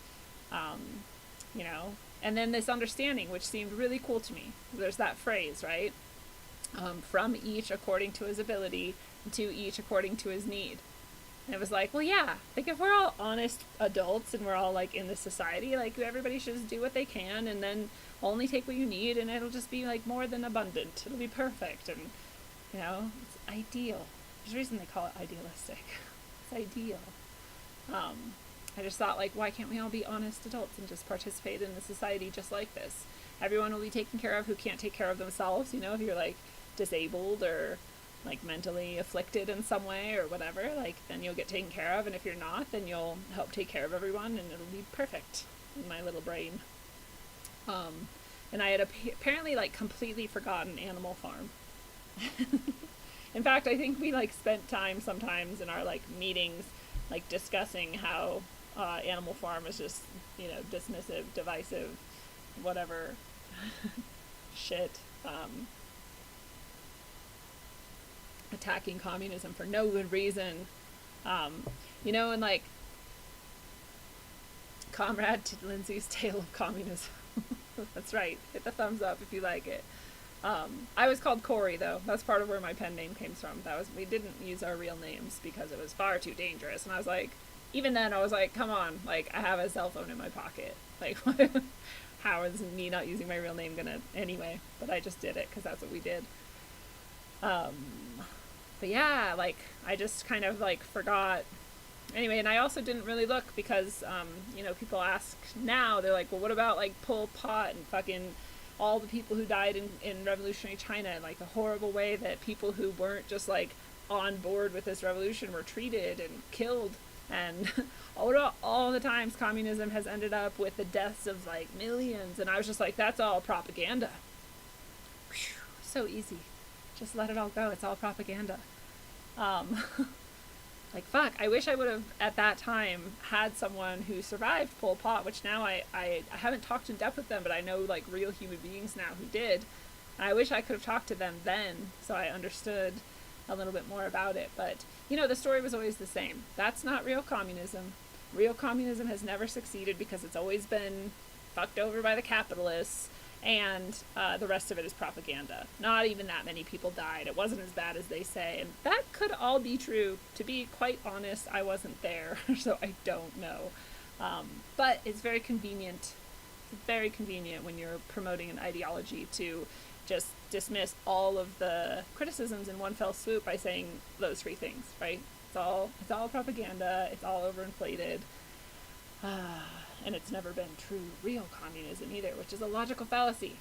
Speaker 2: you know. And then this understanding, which seemed really cool to me. There's that phrase, right? From each according to his ability, to each according to his need. And it was like, well, yeah, like if we're all honest adults and we're all like in this society, like everybody should just do what they can and then only take what you need, and it'll just be like more than abundant. It'll be perfect. And, you know, it's ideal. There's a reason they call it idealistic. It's ideal. I just thought, like, why can't we all be honest adults and just participate in a society just like this? Everyone will be taken care of who can't take care of themselves. You know, if you're like disabled or like mentally afflicted in some way or whatever, like then you'll get taken care of, and if you're not, then you'll help take care of everyone and it'll be perfect in my little brain. And I had apparently like completely forgotten Animal Farm. In fact, I think we like spent time sometimes in our like meetings like discussing how Animal Farm is just, you know, dismissive, divisive, whatever shit, attacking communism for no good reason. You know, and like Comrade Lindsey's Tale of Communism. That's right. Hit the thumbs up if you like it. I was called Corey, though. That's part of where my pen name came from. We didn't use our real names because it was far too dangerous. And I was like, even then, I was like, come on, like, I have a cell phone in my pocket. Like, how is me not using my real name gonna, anyway? But I just did it because that's what we did. But yeah, like, I just kind of, like, forgot. Anyway, and I also didn't really look because, you know, people ask now, they're like, well, what about, like, Pol Pot and fucking all the people who died in revolutionary China, and, like, the horrible way that people who weren't just, like, on board with this revolution were treated and killed. And all the times communism has ended up with the deaths of, like, millions. And I was just like, that's all propaganda. Whew, so easy. Just let it all go. It's all propaganda. Like, fuck, I wish I would have, at that time, had someone who survived Pol Pot, which now I haven't talked in depth with them, but I know, like, real human beings now who did. And I wish I could have talked to them then, so I understood a little bit more about it. But, you know, the story was always the same. That's not real communism. Real communism has never succeeded because it's always been fucked over by the capitalists, and the rest of it is propaganda. Not even that many people died. It wasn't as bad as they say. And that could all be true. To be quite honest, I wasn't there, so I don't know. But it's very convenient. It's very convenient when you're promoting an ideology to just dismiss all of the criticisms in one fell swoop by saying those three things, right? It's all propaganda. It's all overinflated. And it's never been true, real communism either, which is a logical fallacy.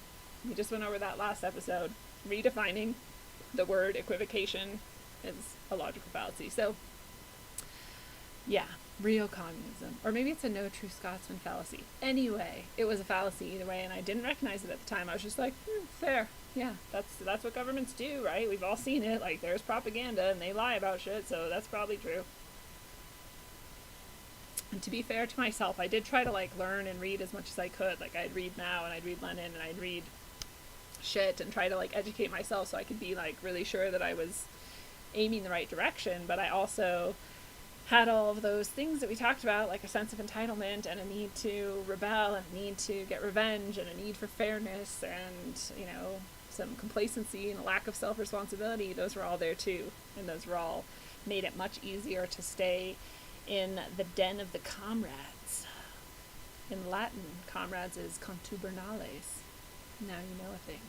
Speaker 2: We just went over that last episode. Redefining the word equivocation is a logical fallacy. So, yeah, real communism. Or maybe it's a no true Scotsman fallacy. Anyway, it was a fallacy either way, and I didn't recognize it at the time. I was just like, fair. Yeah, that's what governments do, right? We've all seen it. Like, there's propaganda, and they lie about shit, so that's probably true. And to be fair to myself, I did try to, like, learn and read as much as I could. Like, I'd read Mao, and I'd read Lenin, and I'd read shit, and try to, like, educate myself so I could be, like, really sure that I was aiming the right direction. But I also had all of those things that we talked about, like a sense of entitlement, and a need to rebel, and a need to get revenge, and a need for fairness, and, you know, some complacency and a lack of self-responsibility. Those were all there, too. And those were all made it much easier to stay in the den of the comrades. In Latin, comrades is contubernales. Now you know a thing.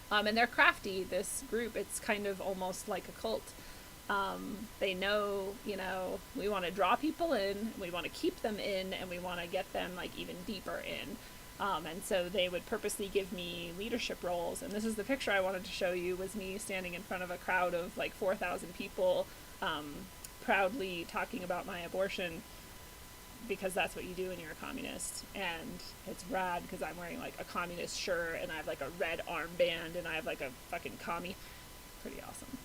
Speaker 2: And they're crafty, this group. It's kind of almost like a cult. They know, you know, we want to draw people in, we want to keep them in, and we want to get them, like, even deeper in. And so they would purposely give me leadership roles. And this is the picture I wanted to show you, was me standing in front of a crowd of, like, 4,000 people, proudly talking about my abortion, because that's what you do when you're a communist. And it's rad because I'm wearing, like, a communist shirt, and I have, like, a red armband, and I have, like, a fucking commie. Pretty awesome.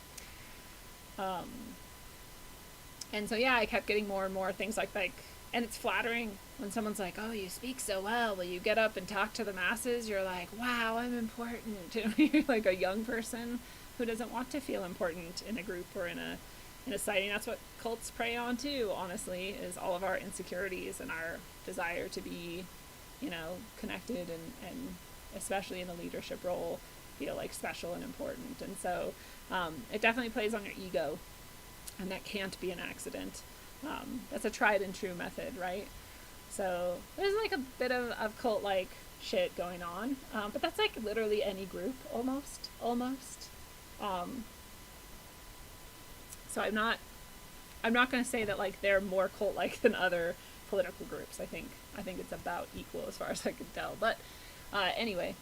Speaker 2: And so, yeah, I kept getting more and more things like, and it's flattering when someone's like, oh, you speak so well, will you get up and talk to the masses? You're like, wow, I'm important. You're like a young person who doesn't want to feel important in a group or in a sighting. That's what cults prey on too, honestly, is all of our insecurities and our desire to be, you know, connected and especially in a leadership role, feel like special and important. And so it definitely plays on your ego, and that can't be an accident. That's a tried and true method, right? So there's like a bit of cult like shit going on, but that's like literally any group almost. So I'm not going to say that, like, they're more cult-like than other political groups. I think it's about equal as far as I can tell. But anyway,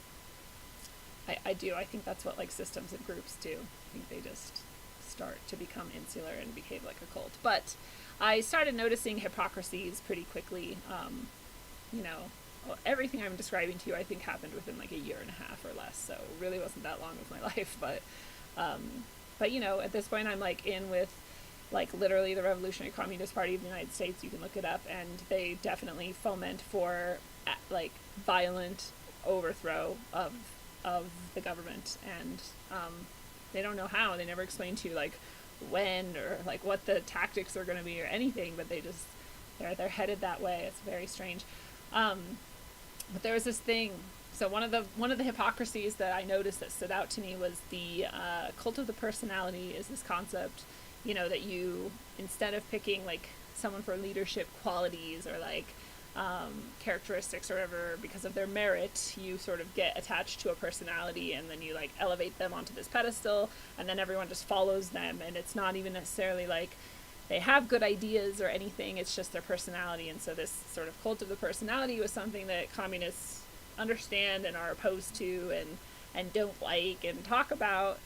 Speaker 2: I think that's what, like, systems and groups do. I think they just start to become insular and behave like a cult. But I started noticing hypocrisies pretty quickly. You know, everything I'm describing to you, I think, happened within like a year and a half or less. So it really wasn't that long of my life. But you know, at this point, I'm like in with, like, literally the Revolutionary Communist Party of the United States. You can look it up, and they definitely foment for, like, violent, overthrow of the government, and they don't know how. They never explain to you like when or like what the tactics are going to be or anything, but they're headed that way. It's very strange. But there was this thing. So one of the hypocrisies that I noticed that stood out to me was the cult of the personality is this concept, that you, instead of picking like someone for leadership qualities or like characteristics or whatever because of their merit, you sort of get attached to a personality and then you like elevate them onto this pedestal, and then everyone just follows them, and it's not even necessarily like they have good ideas or anything, it's just their personality. And so this sort of cult of the personality was something that communists understand and are opposed to and don't like and talk about,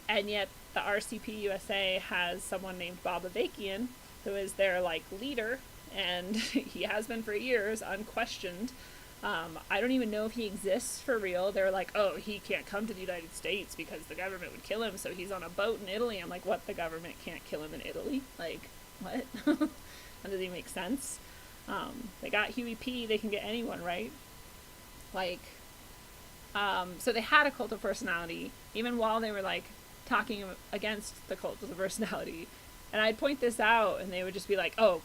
Speaker 2: and yet the RCP USA has someone named Bob Avakian who is their like leader, and he has been for years, unquestioned. I don't even know if he exists for real. They're like, oh, he can't come to the United States because the government would kill him, so he's on a boat in Italy. I'm like, what? The government can't kill him in Italy? Like, what? That doesn't even make sense. They got Huey P. They can get anyone, right? Like, so they had a cult of personality, even while they were, like, talking against the cult of the personality. And I'd point this out, and they would just be like, oh,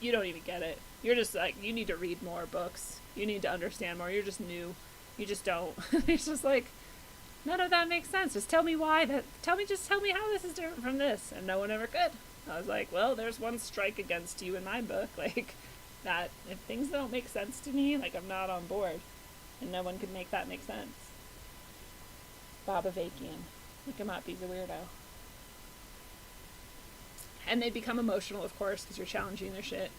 Speaker 2: you don't even get it. You're just, like, you need to read more books. You need to understand more. You're just new. You just don't. It's just like, none of that makes sense. Just tell me why. Just tell me how this is different from this. And no one ever could. I was like, well, there's one strike against you in my book. Like, that if things don't make sense to me, like, I'm not on board. And no one could make that make sense. Bob Avakian. Look him up. He's a weirdo. And they become emotional, of course, because you're challenging their shit.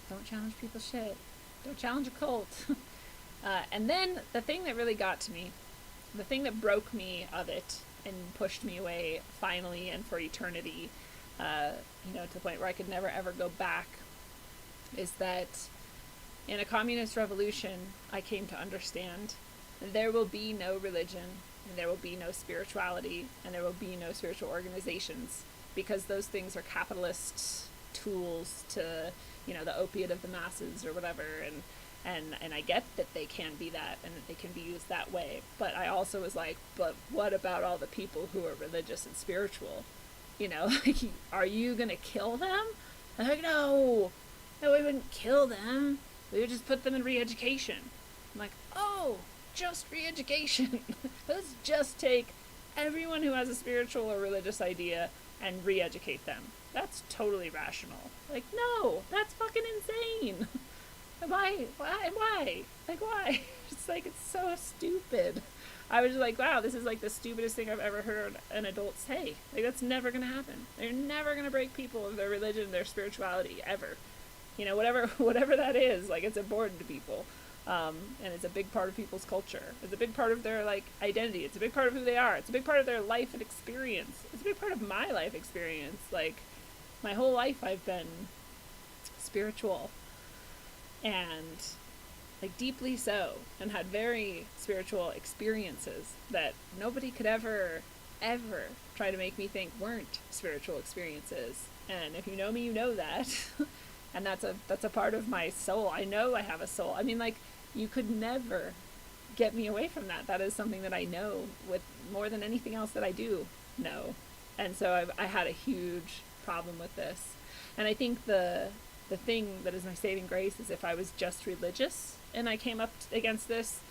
Speaker 2: Don't challenge people's shit. Don't challenge a cult. And then the thing that really got to me, the thing that broke me of it and pushed me away finally and for eternity, to the point where I could never ever go back, is that in a communist revolution, I came to understand there will be no religion, and there will be no spirituality, and there will be no spiritual organizations, because those things are capitalist tools to, the opiate of the masses or whatever, and I get that they can be that, and that they can be used that way, but I also was like, but what about all the people who are religious and spiritual? Like, are you gonna kill them? I'm like, no, we wouldn't kill them. We would just put them in re-education. I'm like, oh, just re-education. Let's just take everyone who has a spiritual or religious idea and re-educate them. That's totally rational. Like, no, that's fucking insane. Why? Like, why? It's like, it's so stupid. I was just like, wow, this is like the stupidest thing I've ever heard an adult say. Like, that's never gonna happen. They're never gonna break people of their religion, their spirituality, ever. Whatever that is, like, it's important to people. And it's a big part of people's culture. It's a big part of their, like, identity. It's a big part of who they are. It's a big part of their life and experience. It's a big part of my life experience. Like, my whole life I've been spiritual. And, like, deeply so. And had very spiritual experiences that nobody could ever try to make me think weren't spiritual experiences. And if you know me, you know that. And that's a part of my soul. I know I have a soul. I mean, like, you could never get me away from that. That is something that I know with more than anything else that I do know. And so I had a huge problem with this. And I think the thing that is my saving grace is if I was just religious and I came up against this,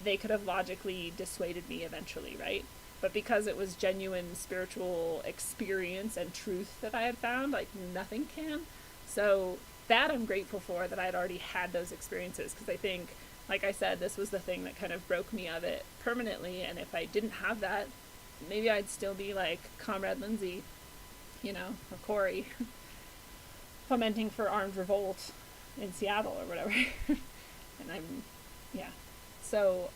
Speaker 2: they could have logically dissuaded me eventually, right? But because it was genuine spiritual experience and truth that I had found, like, nothing can. So that I'm grateful for, that I'd already had those experiences, because I think, like I said, this was the thing that kind of broke me of it permanently, and if I didn't have that, maybe I'd still be like Comrade Lindsey, or Corey, fomenting for armed revolt in Seattle or whatever. And so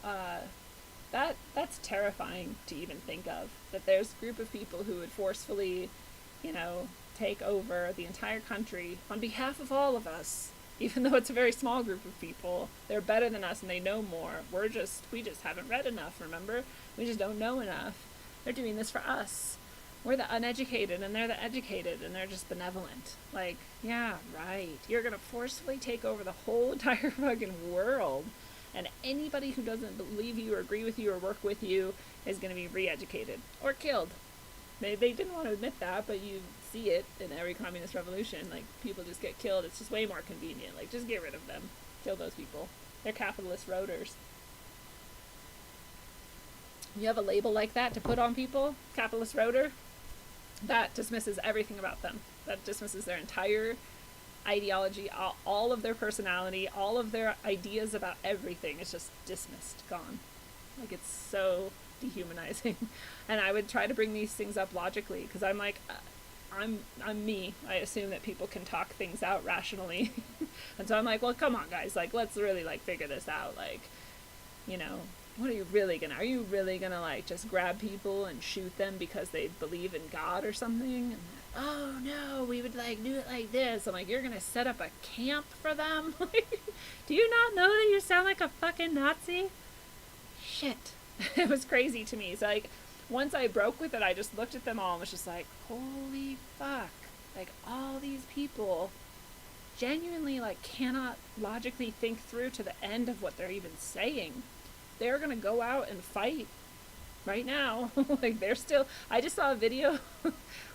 Speaker 2: that's terrifying to even think of, that there's a group of people who would forcefully, take over the entire country on behalf of all of us, even though it's a very small group of people. They're better than us and they know more. We just haven't read enough, remember? We just don't know enough. They're doing this for us. We're the uneducated and they're the educated and they're just benevolent. Like, yeah, right. You're going to forcefully take over the whole entire fucking world. And anybody who doesn't believe you or agree with you or work with you is going to be re-educated or killed. They didn't want to admit that, but you see it in every communist revolution. Like, people just get killed. It's just way more convenient. Like, just get rid of them. Kill those people. They're capitalist roaders. You have a label like that to put on people, capitalist roader, that dismisses everything about them. That dismisses their entire ideology, all of their personality, all of their ideas about everything. It's just dismissed, gone. Like, it's so dehumanizing. And I would try to bring these things up logically, because I'm like, I'm me. I assume that people can talk things out rationally. And so I'm like, well, come on, guys. Like, let's really, like, figure this out. Like, you know, what are you really gonna, like, just grab people and shoot them because they believe in God or something? And, oh, no, we would, like, do it like this. I'm like, you're gonna set up a camp for them? Do you not know that you sound like a fucking Nazi? Shit. It was crazy to me. So, like, once I broke with it, I just looked at them all and was just like, holy fuck. Like, all these people genuinely, like, cannot logically think through to the end of what they're even saying. They're gonna go out and fight right now. Like, they're still, I just saw a video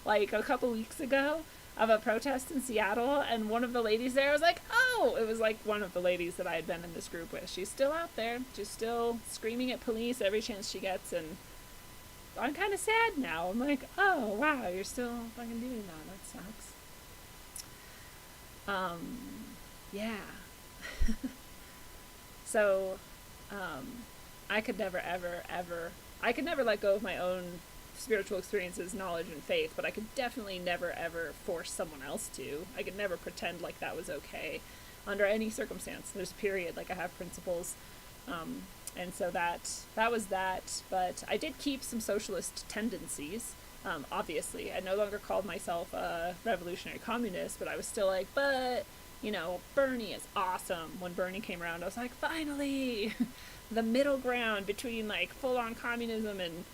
Speaker 2: like a couple weeks ago of a protest in Seattle, and one of the ladies there was like, oh, it was like one of the ladies that I had been in this group with. She's still out there, just still screaming at police every chance she gets, and I'm kind of sad now. I'm like, oh, wow, you're still fucking doing that. That sucks. Yeah. So, I could never, I could never let go of my own spiritual experiences, knowledge, and faith, but I could definitely never, ever force someone else to. I could never pretend like that was okay under any circumstance. There's period, like, I have principles, and so that was that, but I did keep some socialist tendencies. Obviously, I no longer called myself a revolutionary communist, but I was still like, but, you know, Bernie is awesome. When Bernie came around, I was like, finally, the middle ground between, like, full-on communism and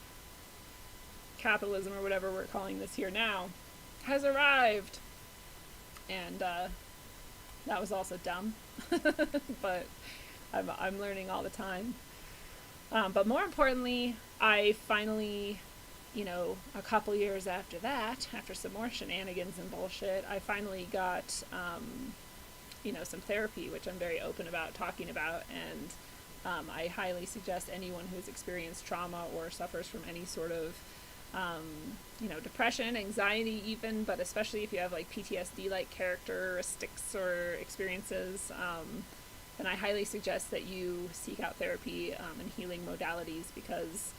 Speaker 2: capitalism, or whatever we're calling this here now, has arrived. And that was also dumb. But I'm learning all the time. But more importantly, I finally, you know, a couple years after that, after some more shenanigans and bullshit, I finally got, you know, some therapy, which I'm very open about talking about. And I highly suggest anyone who's experienced trauma or suffers from any sort of, you know, depression, anxiety even, but especially if you have, like, PTSD-like characteristics or experiences, then I highly suggest that you seek out therapy and healing modalities, because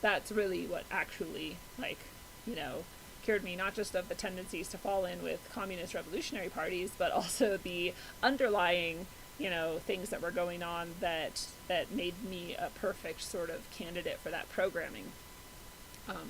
Speaker 2: that's really what actually, like, you know, cured me, not just of the tendencies to fall in with communist revolutionary parties, but also the underlying, you know, things that were going on that made me a perfect sort of candidate for that programming.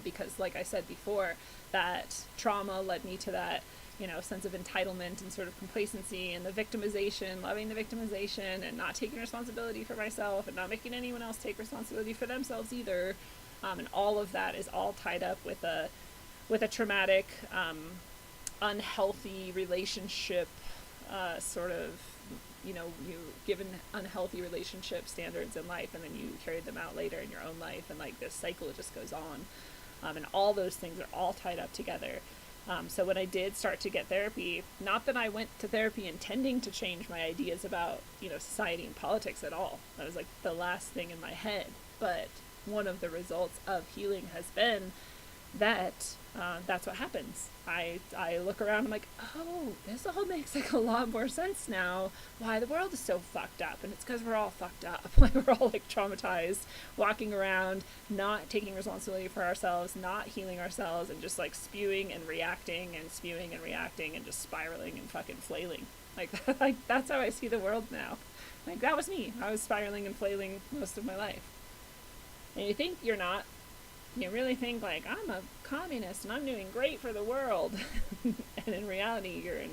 Speaker 2: Because, like I said before, that trauma led me to that, you know, sense of entitlement and sort of complacency and the victimization, loving the victimization and not taking responsibility for myself and not making anyone else take responsibility for themselves either. And all of that is all tied up with a traumatic, unhealthy relationship, sort of, you know, you given unhealthy relationship standards in life, and then you carry them out later in your own life, and, like, this cycle just goes on. And all those things are all tied up together. So when I did start to get therapy, not that I went to therapy intending to change my ideas about, you know, society and politics at all. That was, like, the last thing in my head. But one of the results of healing has been that that's what happens. I look around, I'm like, oh, this all makes, like, a lot more sense now why the world is so fucked up, and it's because we're all fucked up. Like, we're all, like, traumatized, walking around, not taking responsibility for ourselves, not healing ourselves, and just, like, spewing and reacting and just spiraling and fucking flailing. Like, that's how I see the world now. Like, that was me. I was spiraling and flailing most of my life. And you think you're not. You really think, like, I'm a communist and I'm doing great for the world. And in reality, you're an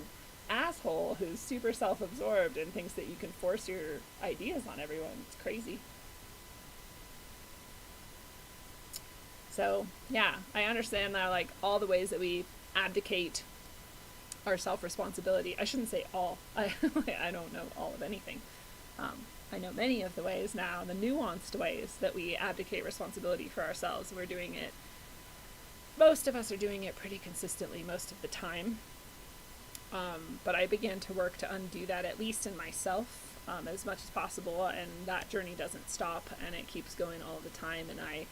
Speaker 2: asshole who's super self-absorbed and thinks that you can force your ideas on everyone. It's crazy. So yeah, I understand that, like, all the ways that we abdicate our self-responsibility. I shouldn't say all. I don't know all of anything. I know many of the ways now, the nuanced ways that we abdicate responsibility for ourselves. We're doing it, most of us are doing it pretty consistently most of the time. But I began to work to undo that, at least in myself, as much as possible, and that journey doesn't stop, and it keeps going all the time, and I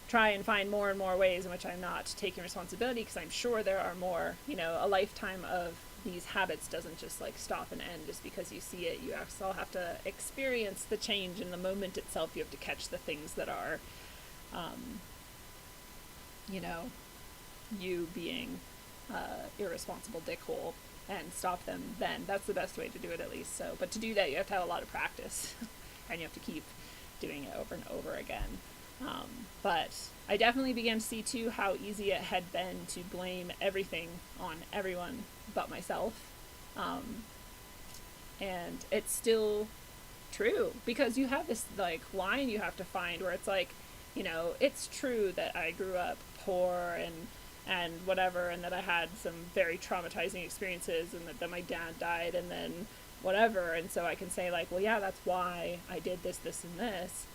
Speaker 2: try and find more and more ways in which I'm not taking responsibility, because I'm sure there are more. You know, a lifetime of these habits doesn't just like stop and end just because you see it. You also have to experience the change in the moment itself. You have to catch the things that are, you know, you being irresponsible dickhole, and stop them then. That's the best way to do it, at least. So, but to do that, you have to have a lot of practice and you have to keep doing it over and over again. But I definitely began to see too how easy it had been to blame everything on everyone but myself. And it's still true, because you have this like line you have to find where it's like, you know, it's true that I grew up poor and whatever, and that I had some very traumatizing experiences, and that my dad died, and then whatever, and so I can say like, well, yeah, that's why I did this, and this.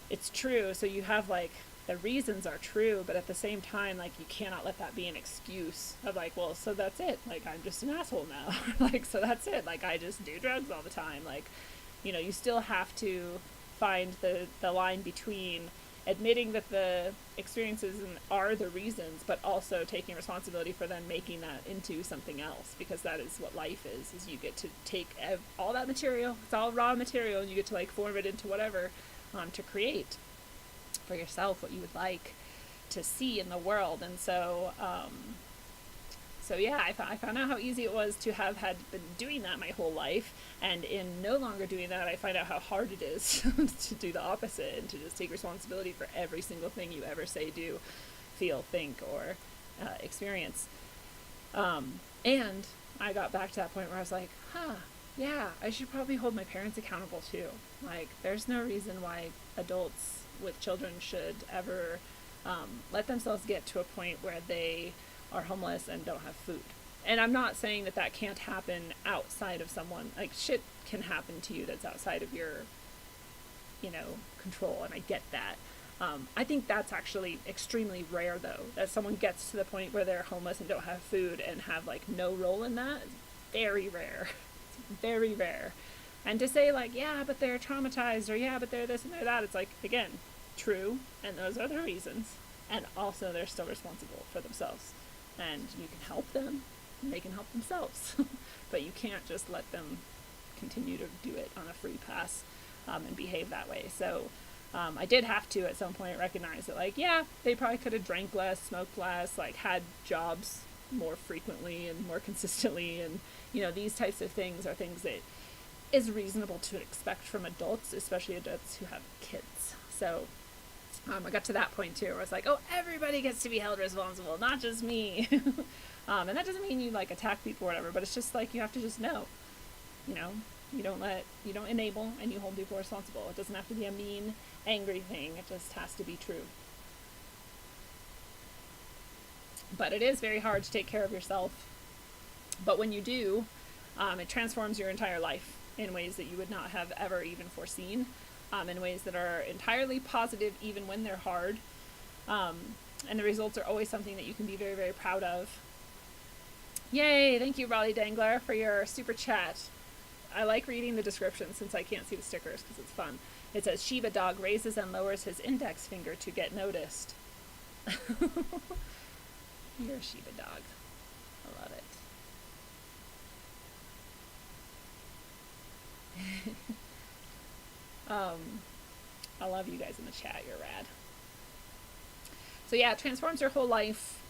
Speaker 2: It's true. So you have like, the reasons are true, but at the same time, like, you cannot let that be an excuse of like, well, so that's it, like, I'm just an asshole now. Like, so that's it, like, I just do drugs all the time. Like, you know, you still have to find the line between admitting that the experiences are the reasons, but also taking responsibility for then making that into something else, because that is what life is you get to take all that material, it's all raw material, and you get to like form it into whatever, to create for yourself what you would like to see in the world. And so yeah, I found out how easy it was to have had been doing that my whole life, and in no longer doing that, I find out how hard it is to do the opposite, and to just take responsibility for every single thing you ever say, do, feel, think, or experience. And I got back to that point where I was like, yeah, I should probably hold my parents accountable too. Like, there's no reason why adults with children should ever let themselves get to a point where they are homeless and don't have food. And I'm not saying that that can't happen outside of someone. Like, shit can happen to you that's outside of your, you know, control, and I get that. I think that's actually extremely rare, though, that someone gets to the point where they're homeless and don't have food and have, like, no role in that. It's very rare. It's very rare. And to say, like, yeah, but they're traumatized, or yeah, but they're this and they're that, it's like, again, true, and those are the reasons. And also, they're still responsible for themselves. And you can help them, and they can help themselves. But you can't just let them continue to do it on a free pass, and behave that way. So I did have to, at some point, recognize that, like, yeah, they probably could have drank less, smoked less, like, had jobs more frequently and more consistently. And, you know, these types of things are things that is reasonable to expect from adults, especially adults who have kids. So I got to that point too, where I was like, oh, everybody gets to be held responsible, not just me. And that doesn't mean you like attack people or whatever, but it's just like, you have to just know, you know, you don't enable, and you hold people responsible. It doesn't have to be a mean, angry thing. It just has to be true. But it is very hard to take care of yourself. But when you do, it transforms your entire life in ways that you would not have ever even foreseen. In ways that are entirely positive, even when they're hard. And the results are always something that you can be very, very proud of. Yay! Thank you, Raleigh Dangler, for your super chat. I like reading the description since I can't see the stickers because it's fun. It says, Shiba dog raises and lowers his index finger to get noticed. You're a Shiba dog. I love it. I love you guys in the chat. You're rad. So yeah, it transforms your whole life.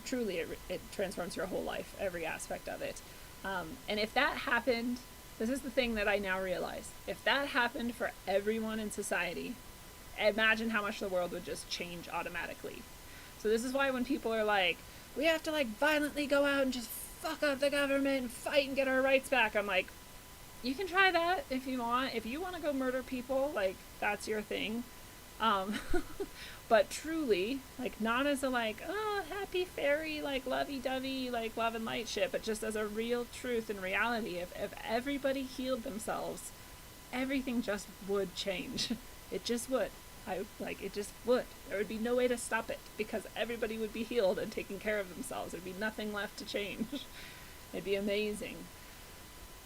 Speaker 2: Truly, it transforms your whole life, every aspect of it. And if that happened, this is the thing that I now realize. If that happened for everyone in society, imagine how much the world would just change automatically. So this is why when people are like, we have to like violently go out and just fuck up the government and fight and get our rights back, I'm like, you can try that if you want. If you want to go murder people, like, that's your thing. Um, but truly, like, not as a, like, oh, happy fairy, like, lovey-dovey, like, love and light shit, but just as a real truth and reality. If everybody healed themselves, everything just would change. It just would. It just would. There would be no way to stop it, because everybody would be healed and taking care of themselves. There'd be nothing left to change. It'd be amazing.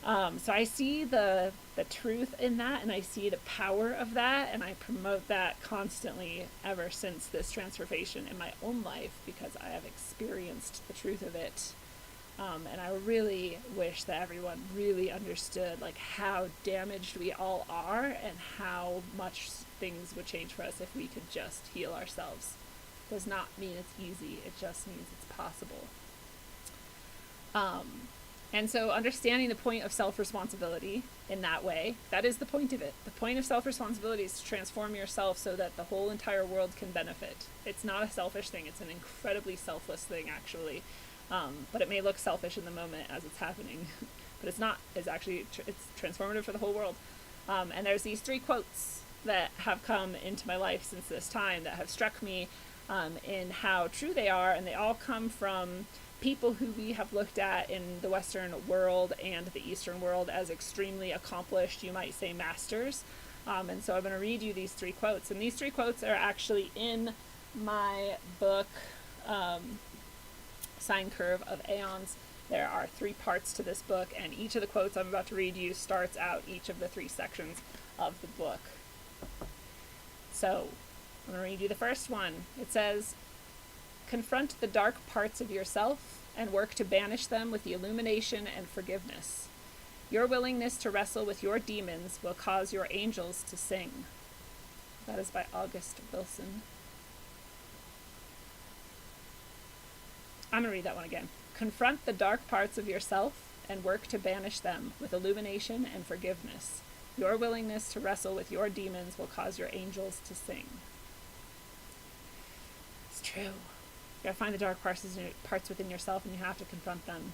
Speaker 2: So I see the truth in that, and I see the power of that, and I promote that constantly ever since this transformation in my own life, because I have experienced the truth of it. And I really wish that everyone really understood, like, how damaged we all are and how much things would change for us if we could just heal ourselves. It does not mean it's easy. It just means it's possible. And so understanding the point of self-responsibility in that way, that is the point of it. The point of self-responsibility is to transform yourself so that the whole entire world can benefit. It's not a selfish thing. It's an incredibly selfless thing, actually. But it may look selfish in the moment as it's happening, but it's not. It's actually, it's transformative for the whole world. And there's these 3 quotes that have come into my life since this time that have struck me in how true they are, and they all come from people who we have looked at in the Western world and the Eastern world as extremely accomplished, you might say, masters. And so I'm going to read you these 3 quotes, and these 3 quotes are actually in my book, Sine Curve of Aeons. There are 3 parts to this book, and each of the quotes I'm about to read you starts out each of the 3 sections of the book. So I'm going to read you the first one. It says, "Confront the dark parts of yourself and work to banish them with the illumination and forgiveness. Your willingness to wrestle with your demons will cause your angels to sing." That is by August Wilson. I'm going to read that one again. "Confront the dark parts of yourself and work to banish them with illumination and forgiveness. Your willingness to wrestle with your demons will cause your angels to sing." It's true. You gotta find the dark parts within yourself, and you have to confront them.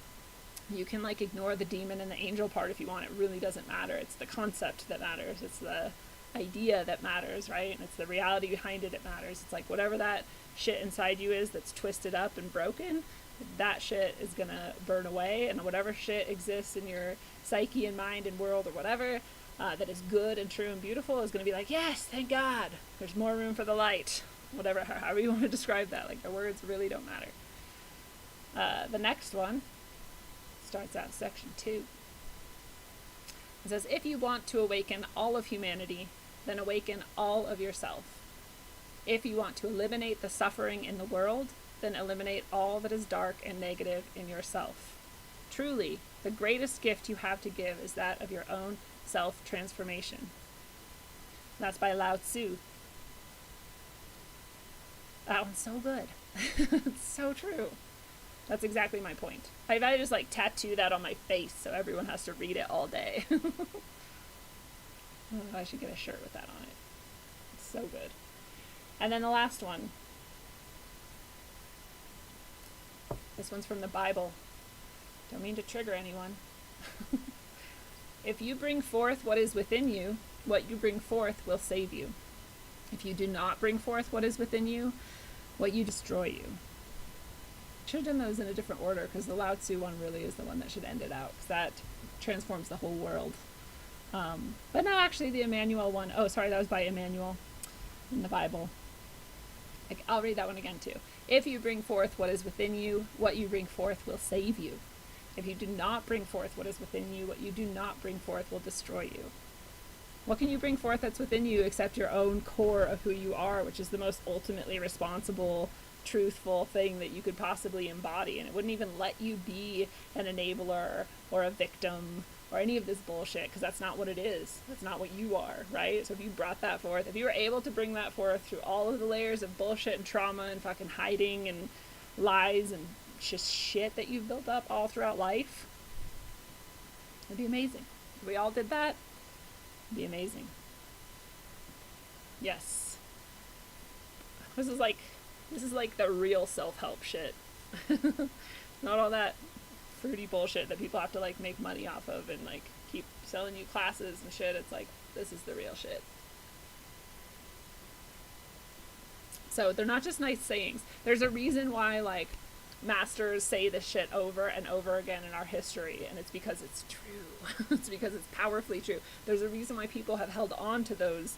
Speaker 2: You can, like, ignore the demon and the angel part if you want. It really doesn't matter. It's the concept that matters. It's the idea that matters, right? And it's the reality behind it that matters. It's like whatever that shit inside you is that's twisted up and broken, that shit is gonna burn away, and whatever shit exists in your psyche and mind and world or whatever that is good and true and beautiful is gonna be like, yes, thank God, there's more room for the light. Whatever, however you want to describe that. Like, the words really don't matter. The next one starts out section 2. It says, "If you want to awaken all of humanity, then awaken all of yourself. If you want to eliminate the suffering in the world, then eliminate all that is dark and negative in yourself. Truly, the greatest gift you have to give is that of your own self-transformation." That's by Lao Tzu. That one's so good. It's so true. That's exactly my point. I've got to just, like, tattoo that on my face so everyone has to read it all day. Oh, I should get a shirt with that on it. It's so good. And then the last one. This one's from the Bible. Don't mean to trigger anyone. "If you bring forth what is within you, what you bring forth will save you. If you do not bring forth what is within you, what you destroy you." Should have done those in a different order, because the Lao Tzu one really is the one that should end it out, because that transforms the whole world. But no, actually the Emmanuel one, oh sorry, that was by Emmanuel in the Bible. I'll read that one again too. "If you bring forth what is within you, what you bring forth will save you. If you do not bring forth what is within you, what you do not bring forth will destroy you." What can you bring forth that's within you except your own core of who you are, which is the most ultimately responsible, truthful thing that you could possibly embody? And it wouldn't even let you be an enabler or a victim or any of this bullshit, because that's not what it is. That's not what you are, right? So if you brought that forth, if you were able to bring that forth through all of the layers of bullshit and trauma and fucking hiding and lies and just shit that you've built up all throughout life, it'd be amazing. If we all did that, it'd be amazing. Yes. This is like the real self-help shit. Not all that fruity bullshit that people have to, like, make money off of and, like, keep selling you classes and shit. It's like, this is the real shit. So they're not just nice sayings. There's a reason why, like, masters say this shit over and over again in our history, and it's because it's true. It's because it's powerfully true. There's a reason why people have held on to those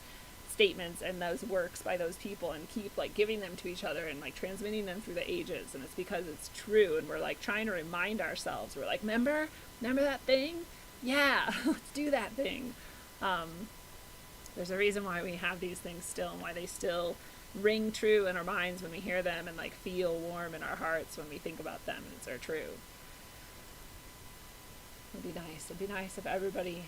Speaker 2: statements and those works by those people and keep, like, giving them to each other and, like, transmitting them through the ages, and it's because it's true, and we're, like, trying to remind ourselves. We're like, remember that thing? Yeah, let's do that thing. There's a reason why we have these things still, and why they still ring true in our minds when we hear them, and, like, feel warm in our hearts when we think about them, and they're true. It'd be nice if everybody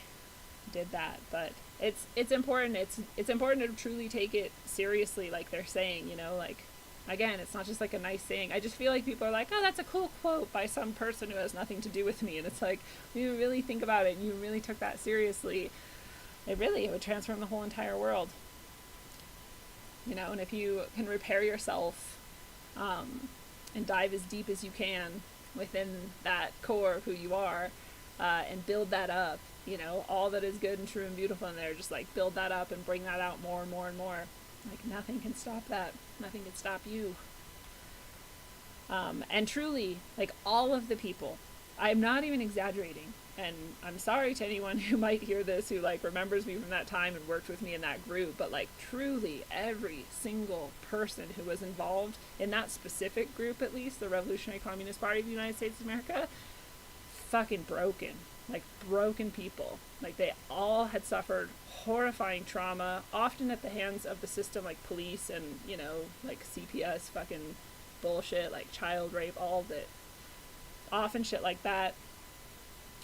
Speaker 2: did that, but it's important. It's important to truly take it seriously, like they're saying, you know, like, again, it's not just like a nice saying. I just feel like people are like, oh, that's a cool quote by some person who has nothing to do with me, and it's like, when you really think about it and you really took that seriously, it would transform the whole entire world. You know, and if you can repair yourself and dive as deep as you can within that core of who you are, and build that up, you know, all that is good and true and beautiful in there, just, like, build that up and bring that out more and more and more. Like, nothing can stop that. Nothing can stop you. And truly, like, all of the people, I'm not even exaggerating, and I'm sorry to anyone who might hear this who, like, remembers me from that time and worked with me in that group, but, like, truly every single person who was involved in that specific group, at least, the Revolutionary Communist Party of the United States of America, fucking broken. Like, broken people. Like, they all had suffered horrifying trauma, often at the hands of the system, like police and, you know, like CPS fucking bullshit, like child rape, all of it. Often shit like that.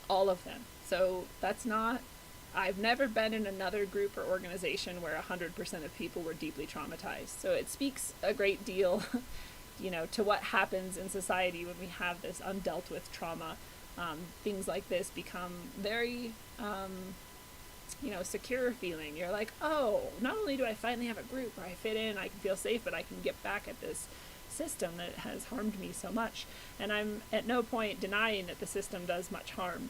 Speaker 2: All of them. So that's not... I've never been in another group or organization where 100% of people were deeply traumatized. So it speaks a great deal, you know, to what happens in society when we have this undealt with trauma. Things like this become very, you know, secure feeling. You're like, oh, not only do I finally have a group where I fit in, I can feel safe, but I can get back at this system that has harmed me so much. And I'm at no point denying that the system does much harm.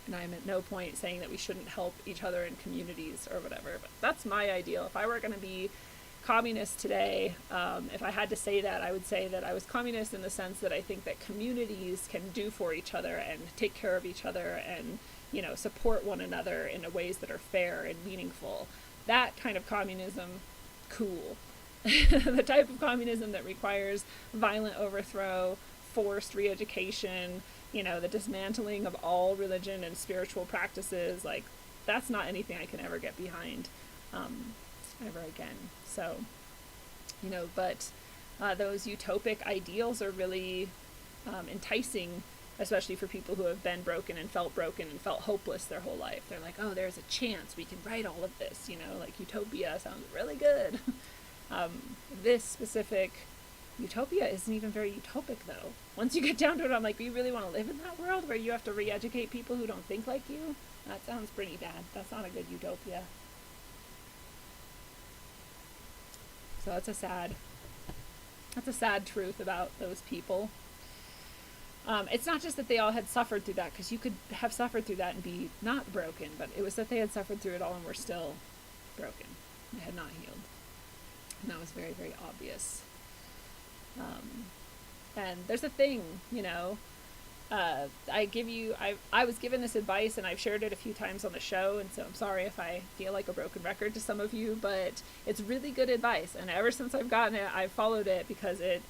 Speaker 2: And I'm at no point saying that we shouldn't help each other in communities or whatever. But that's my ideal. If I were going to be communist today, if I had to say that, I would say that I was communist in the sense that I think that communities can do for each other and take care of each other and, you know, support one another in ways that are fair and meaningful. That kind of communism, cool. The type of communism that requires violent overthrow, forced re-education, you know, the dismantling of all religion and spiritual practices, like, that's not anything I can ever get behind ever again. So, you know, but those utopic ideals are really enticing, especially for people who have been broken and felt hopeless their whole life. They're like, oh, there's a chance we can write all of this, you know, like utopia sounds really good. This specific utopia isn't even very utopic, though. Once you get down to it, I'm like, you really want to live in that world where you have to re-educate people who don't think like you? That sounds pretty bad. That's not a good utopia. So that's a sad truth about those people. It's not just that they all had suffered through that, because you could have suffered through that and be not broken, but it was that they had suffered through it all and were still broken. They had not healed. And that was very, very obvious. And there's a thing, you know, I was given this advice and I've shared it a few times on the show, and so I'm sorry if I feel like a broken record to some of you, but it's really good advice, and ever since I've gotten it, I've followed it because it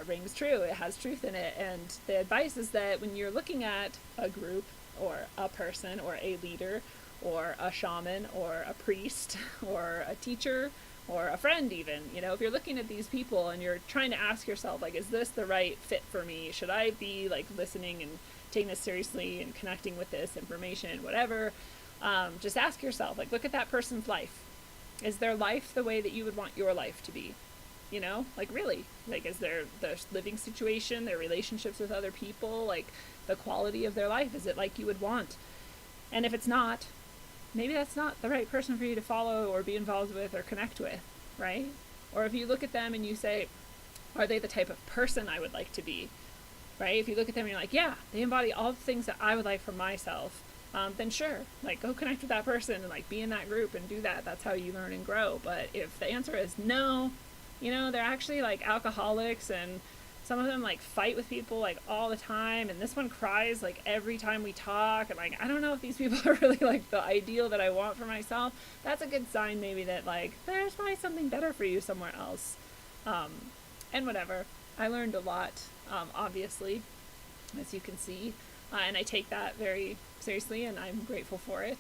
Speaker 2: rings true. It has truth in it. And the advice is that when you're looking at a group or a person or a leader or a shaman or a priest or a teacher or a friend even, you know, if you're looking at these people and you're trying to ask yourself, like, is this the right fit for me? Should I be, like, listening and taking this seriously and connecting with this information, whatever? Just ask yourself, like, look at that person's life. Is their life the way that you would want your life to be? You know, like, really, like, is their living situation, their relationships with other people, like, the quality of their life, is it like you would want? And if it's not, maybe that's not the right person for you to follow or be involved with or connect with, right? Or if you look at them and you say, are they the type of person I would like to be, right? If you look at them and you're like, yeah, they embody all the things that I would like for myself, then sure, like, go connect with that person and, like, be in that group and do that. That's how you learn and grow. But if the answer is no, You know, they're actually like alcoholics, and some of them like fight with people like all the time, and this one cries like every time we talk, and like I don't know if these people are really like the ideal that I want for myself. That's a good sign maybe that like there's probably something better for you somewhere else. And whatever. I learned a lot, obviously, as you can see, and I take that very seriously, and I'm grateful for it.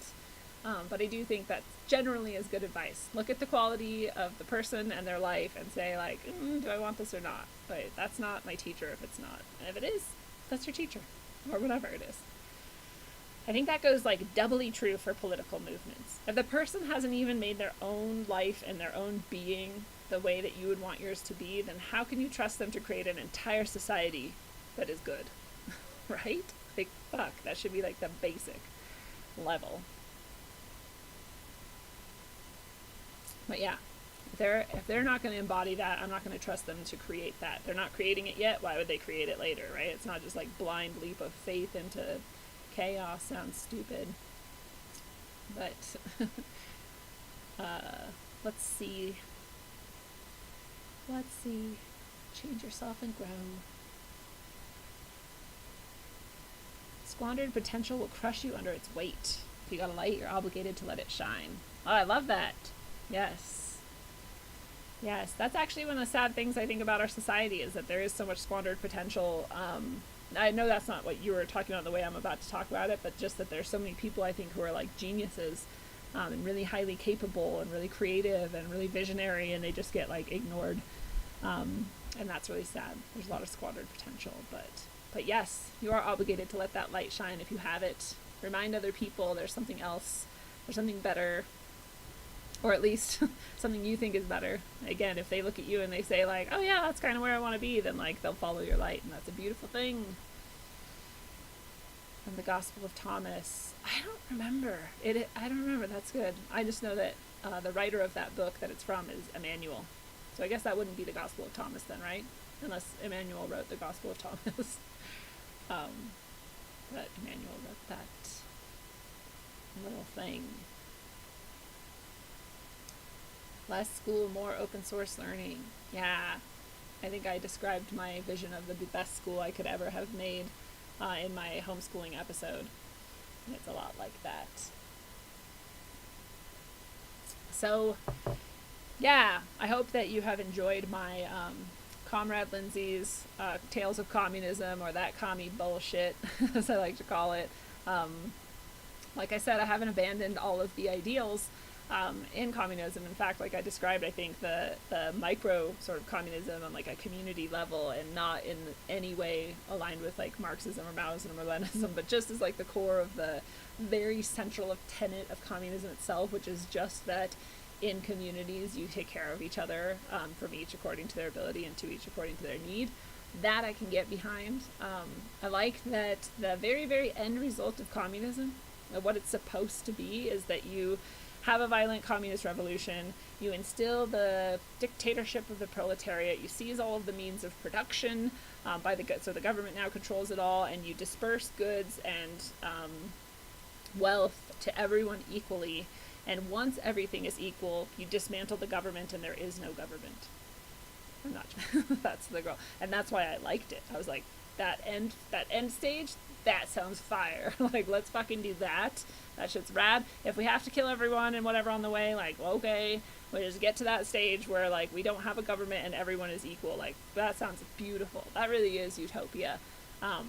Speaker 2: But I do think that generally is good advice. Look at the quality of the person and their life and say like, do I want this or not? But that's not my teacher if it's not. And if it is, that's your teacher, or whatever it is. I think that goes like doubly true for political movements. If the person hasn't even made their own life and their own being the way that you would want yours to be, then how can you trust them to create an entire society that is good? Right? Like, fuck, that should be like the basic level. But yeah, if they're not going to embody that, I'm not going to trust them to create that. They're not creating it yet. Why would they create it later, right? It's not just like blind leap of faith into chaos. Sounds stupid. But let's see. Change yourself and grow. Squandered potential will crush you under its weight. If you got a light, you're obligated to let it shine. Oh, I love that. Yes. Yes, that's actually one of the sad things I think about our society, is that there is so much squandered potential. I know that's not what you were talking about the way I'm about to talk about it, but just that there's so many people I think who are like geniuses, and really highly capable and really creative and really visionary, and they just get like ignored. And that's really sad. There's a lot of squandered potential, but yes, you are obligated to let that light shine if you have it. Remind other people there's something else, there's something better, or at least something you think is better. Again, if they look at you and they say like, oh yeah, that's kind of where I want to be, then like they'll follow your light, and that's a beautiful thing. And the Gospel of Thomas, I don't remember. I don't remember. That's good. I just know that the writer of that book that it's from is Emmanuel. So I guess that wouldn't be the Gospel of Thomas then, right? Unless Emmanuel wrote the Gospel of Thomas. But Emmanuel wrote that little thing. Less school, more open source learning. Yeah, I think I described my vision of the best school I could ever have made in my homeschooling episode. And it's a lot like that. So, yeah, I hope that you have enjoyed my Comrade Lindsey's Tales of Communism, or that commie bullshit, as I like to call it. Like I said, I haven't abandoned all of the ideals in communism. In fact, like I described, I think the micro sort of communism on like a community level, and not in any way aligned with like Marxism or Maoism or Leninism, but just as like the core of the very central of tenet of communism itself, which is just that in communities you take care of each other, from each according to their ability and to each according to their need. That I can get behind. I like that the very, very end result of communism, what it's supposed to be, is that you have a violent communist revolution, you instill the dictatorship of the proletariat, you seize all of the means of production so the government now controls it all, and you disperse goods and wealth to everyone equally. And once everything is equal, you dismantle the government and there is no government. I'm not, that's the goal. And that's why I liked it. I was like, that end stage, that sounds fire. Like, let's fucking do that. That shit's rad. If we have to kill everyone and whatever on the way, like, okay, we just get to that stage where, like, we don't have a government and everyone is equal. Like, that sounds beautiful. That really is utopia.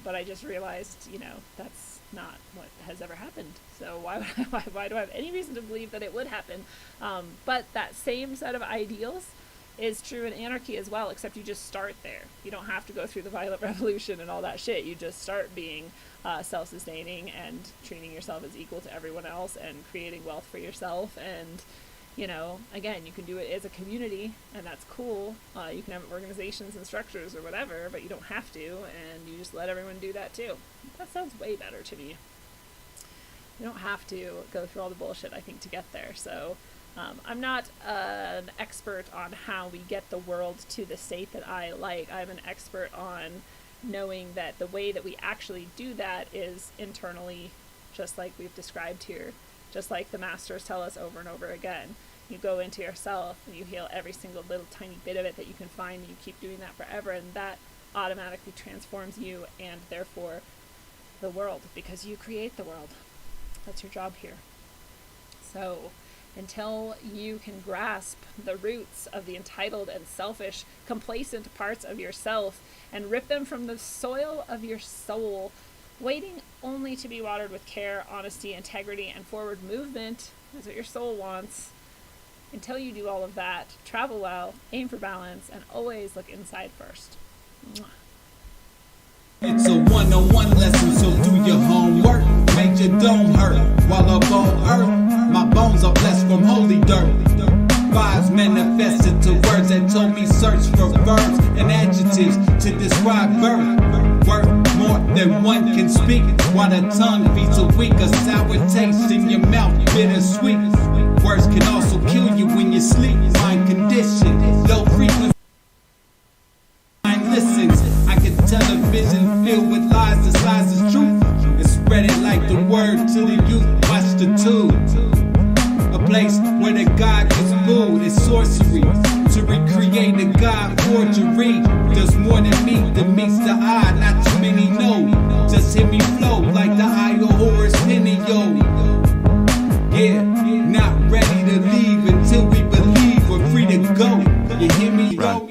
Speaker 2: But I just realized, that's not what has ever happened. So why do I have any reason to believe that it would happen? But that same set of ideals is true in anarchy as well, except you just start there. You don't have to go through the violent revolution and all that shit. You just start being self-sustaining and treating yourself as equal to everyone else and creating wealth for yourself. And, again, you can do it as a community, and that's cool. You can have organizations and structures or whatever, but you don't have to, and you just let everyone do that too. That sounds way better to me. You don't have to go through all the bullshit, I think, to get there. So I'm not an expert on how we get the world to the state that I like. I'm an expert on knowing that the way that we actually do that is internally, just like we've described here, just like the masters tell us over and over again. You go into yourself and you heal every single little tiny bit of it that you can find, and you keep doing that forever, and that automatically transforms you and therefore the world, because you create the world. That's your job here. So until you can grasp the roots of the entitled and selfish, complacent parts of yourself and rip them from the soil of your soul, waiting only to be watered with care, honesty, integrity, and forward movement, that's what your soul wants. Until you do all of that, travel well, aim for balance, and always look inside first. Mwah.
Speaker 3: It's a one-on-one lesson, so do your homework. Make your dome hurt while up on earth. My bones are blessed from holy dirt. Vibes manifested to words that told me search for verbs and adjectives to describe birth. Worth more than one can speak, while the tongue feeds a weak, a sour taste in your mouth, bittersweet. Words can also kill you when you sleep. Mind condition, low frequency. Mind listens. I can television filled with lies, disguised as truth, and spread it like the word to the youth. Watch the tube. A place where the God gets food is sorcery. To recreate the God forgery does more than meets the eye. Not too many know. Just hear me flow like the eye of Horus Henio. Yeah, not ready to leave until we believe we're free to go. You hear me, yo?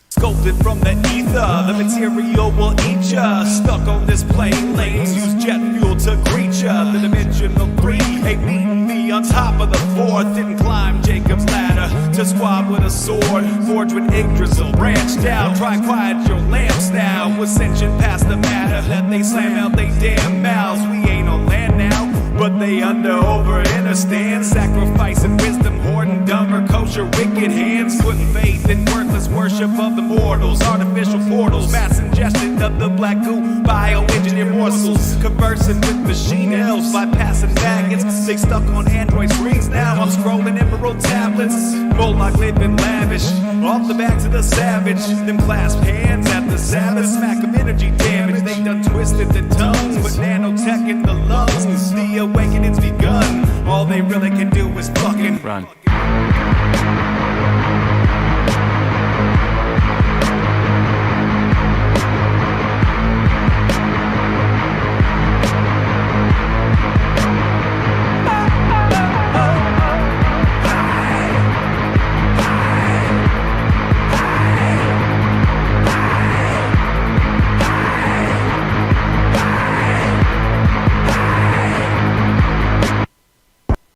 Speaker 4: Sculpted from the ether, the material will eat ya. Stuck on this plane, lanes use jet fuel to greet ya. The dimensional three ain't meeting me on top of the fourth. Didn't climb Jacob's ladder to squab with a sword. Forged with Yggdrasil, branched down. Try quiet your lamps now. Ascension past the matter that they slam out they damn mouths. We ain't on land now, but they over understand. Sacrificing wisdom, hoarding dumber kosher wicked hands. Putting faith in worthless worship of the mortals. Artificial portals, mass ingestion of the black goo. Bioengineered morsels, conversing with machine elves. Bypassing maggots, they stuck on Android screens now. I'm scrolling emerald tablets. Moloch living lavish, off the backs of the savage. Them clasped hands at the Sabbath. Smack of energy damage, they done twisted the tongues. But nanotech in the lungs, the awakening's begun. All they really can do is fucking run.